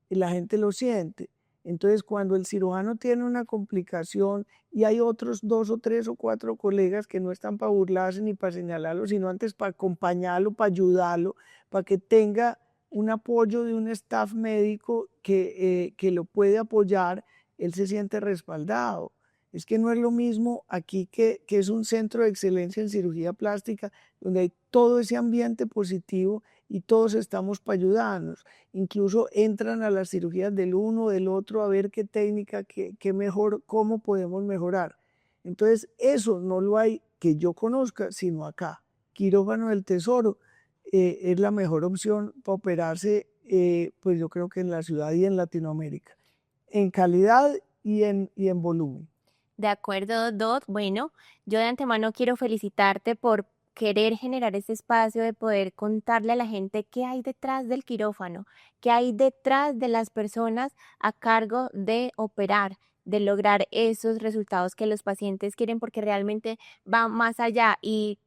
Speaker 2: la gente lo siente. Entonces, cuando el cirujano tiene una complicación y hay otros 2 o 3 o 4 colegas que no están para burlarse ni para señalarlo, sino antes para acompañarlo, para ayudarlo, para que tenga un apoyo de un staff médico que lo puede apoyar, él se siente respaldado. Es que no es lo mismo aquí que es un centro de excelencia en cirugía plástica, donde hay todo ese ambiente positivo y todos estamos para ayudarnos. Incluso entran a las cirugías del uno, del otro, a ver qué técnica, qué mejor, cómo podemos mejorar. Entonces, eso no lo hay que yo conozca, sino acá. Quirófano del Tesoro es la mejor opción para operarse, pues yo creo que en la ciudad y en Latinoamérica, en calidad y en volumen.
Speaker 1: De acuerdo, Dot. Bueno, yo de antemano quiero felicitarte por querer generar ese espacio de poder contarle a la gente qué hay detrás del quirófano, qué hay detrás de las personas a cargo de operar, de lograr esos resultados que los pacientes quieren, porque realmente va más allá y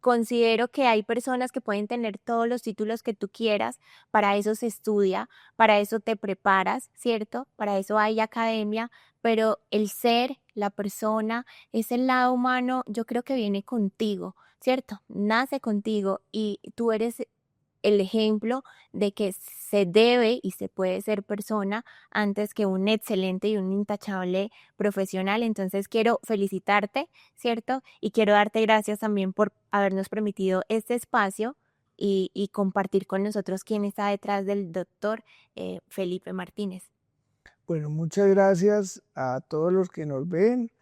Speaker 1: considero que hay personas que pueden tener todos los títulos que tú quieras, para eso se estudia, para eso te preparas, ¿cierto? Para eso hay academia, pero el ser, la persona, ese lado humano, yo creo que viene contigo, ¿cierto? Nace contigo y tú eres el ejemplo de que se debe y se puede ser persona antes que un excelente y un intachable profesional. Entonces quiero felicitarte, ¿cierto? Y quiero darte gracias también por habernos permitido este espacio y compartir con nosotros quién está detrás del doctor Felipe Martínez.
Speaker 2: Bueno, muchas gracias a todos los que nos ven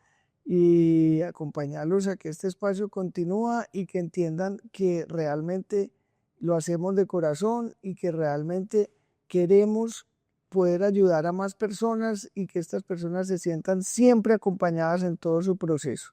Speaker 2: y acompañarlos a que este espacio continúa y que entiendan que realmente lo hacemos de corazón y que realmente queremos poder ayudar a más personas y que estas personas se sientan siempre acompañadas en todo su proceso.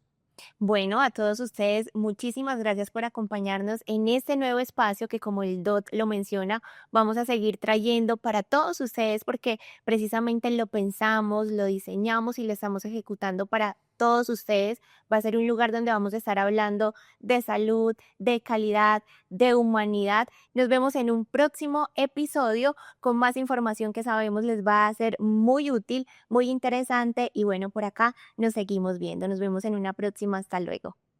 Speaker 1: Bueno, a todos ustedes, muchísimas gracias por acompañarnos en este nuevo espacio que, como el DOT lo menciona, vamos a seguir trayendo para todos ustedes porque precisamente lo pensamos, lo diseñamos y lo estamos ejecutando para todos ustedes. Va a ser un lugar donde vamos a estar hablando de salud, de calidad, de humanidad. Nos vemos en un próximo episodio con más información que sabemos les va a ser muy útil, muy interesante y bueno, por acá nos seguimos viendo. Nos vemos en una próxima. Hasta luego.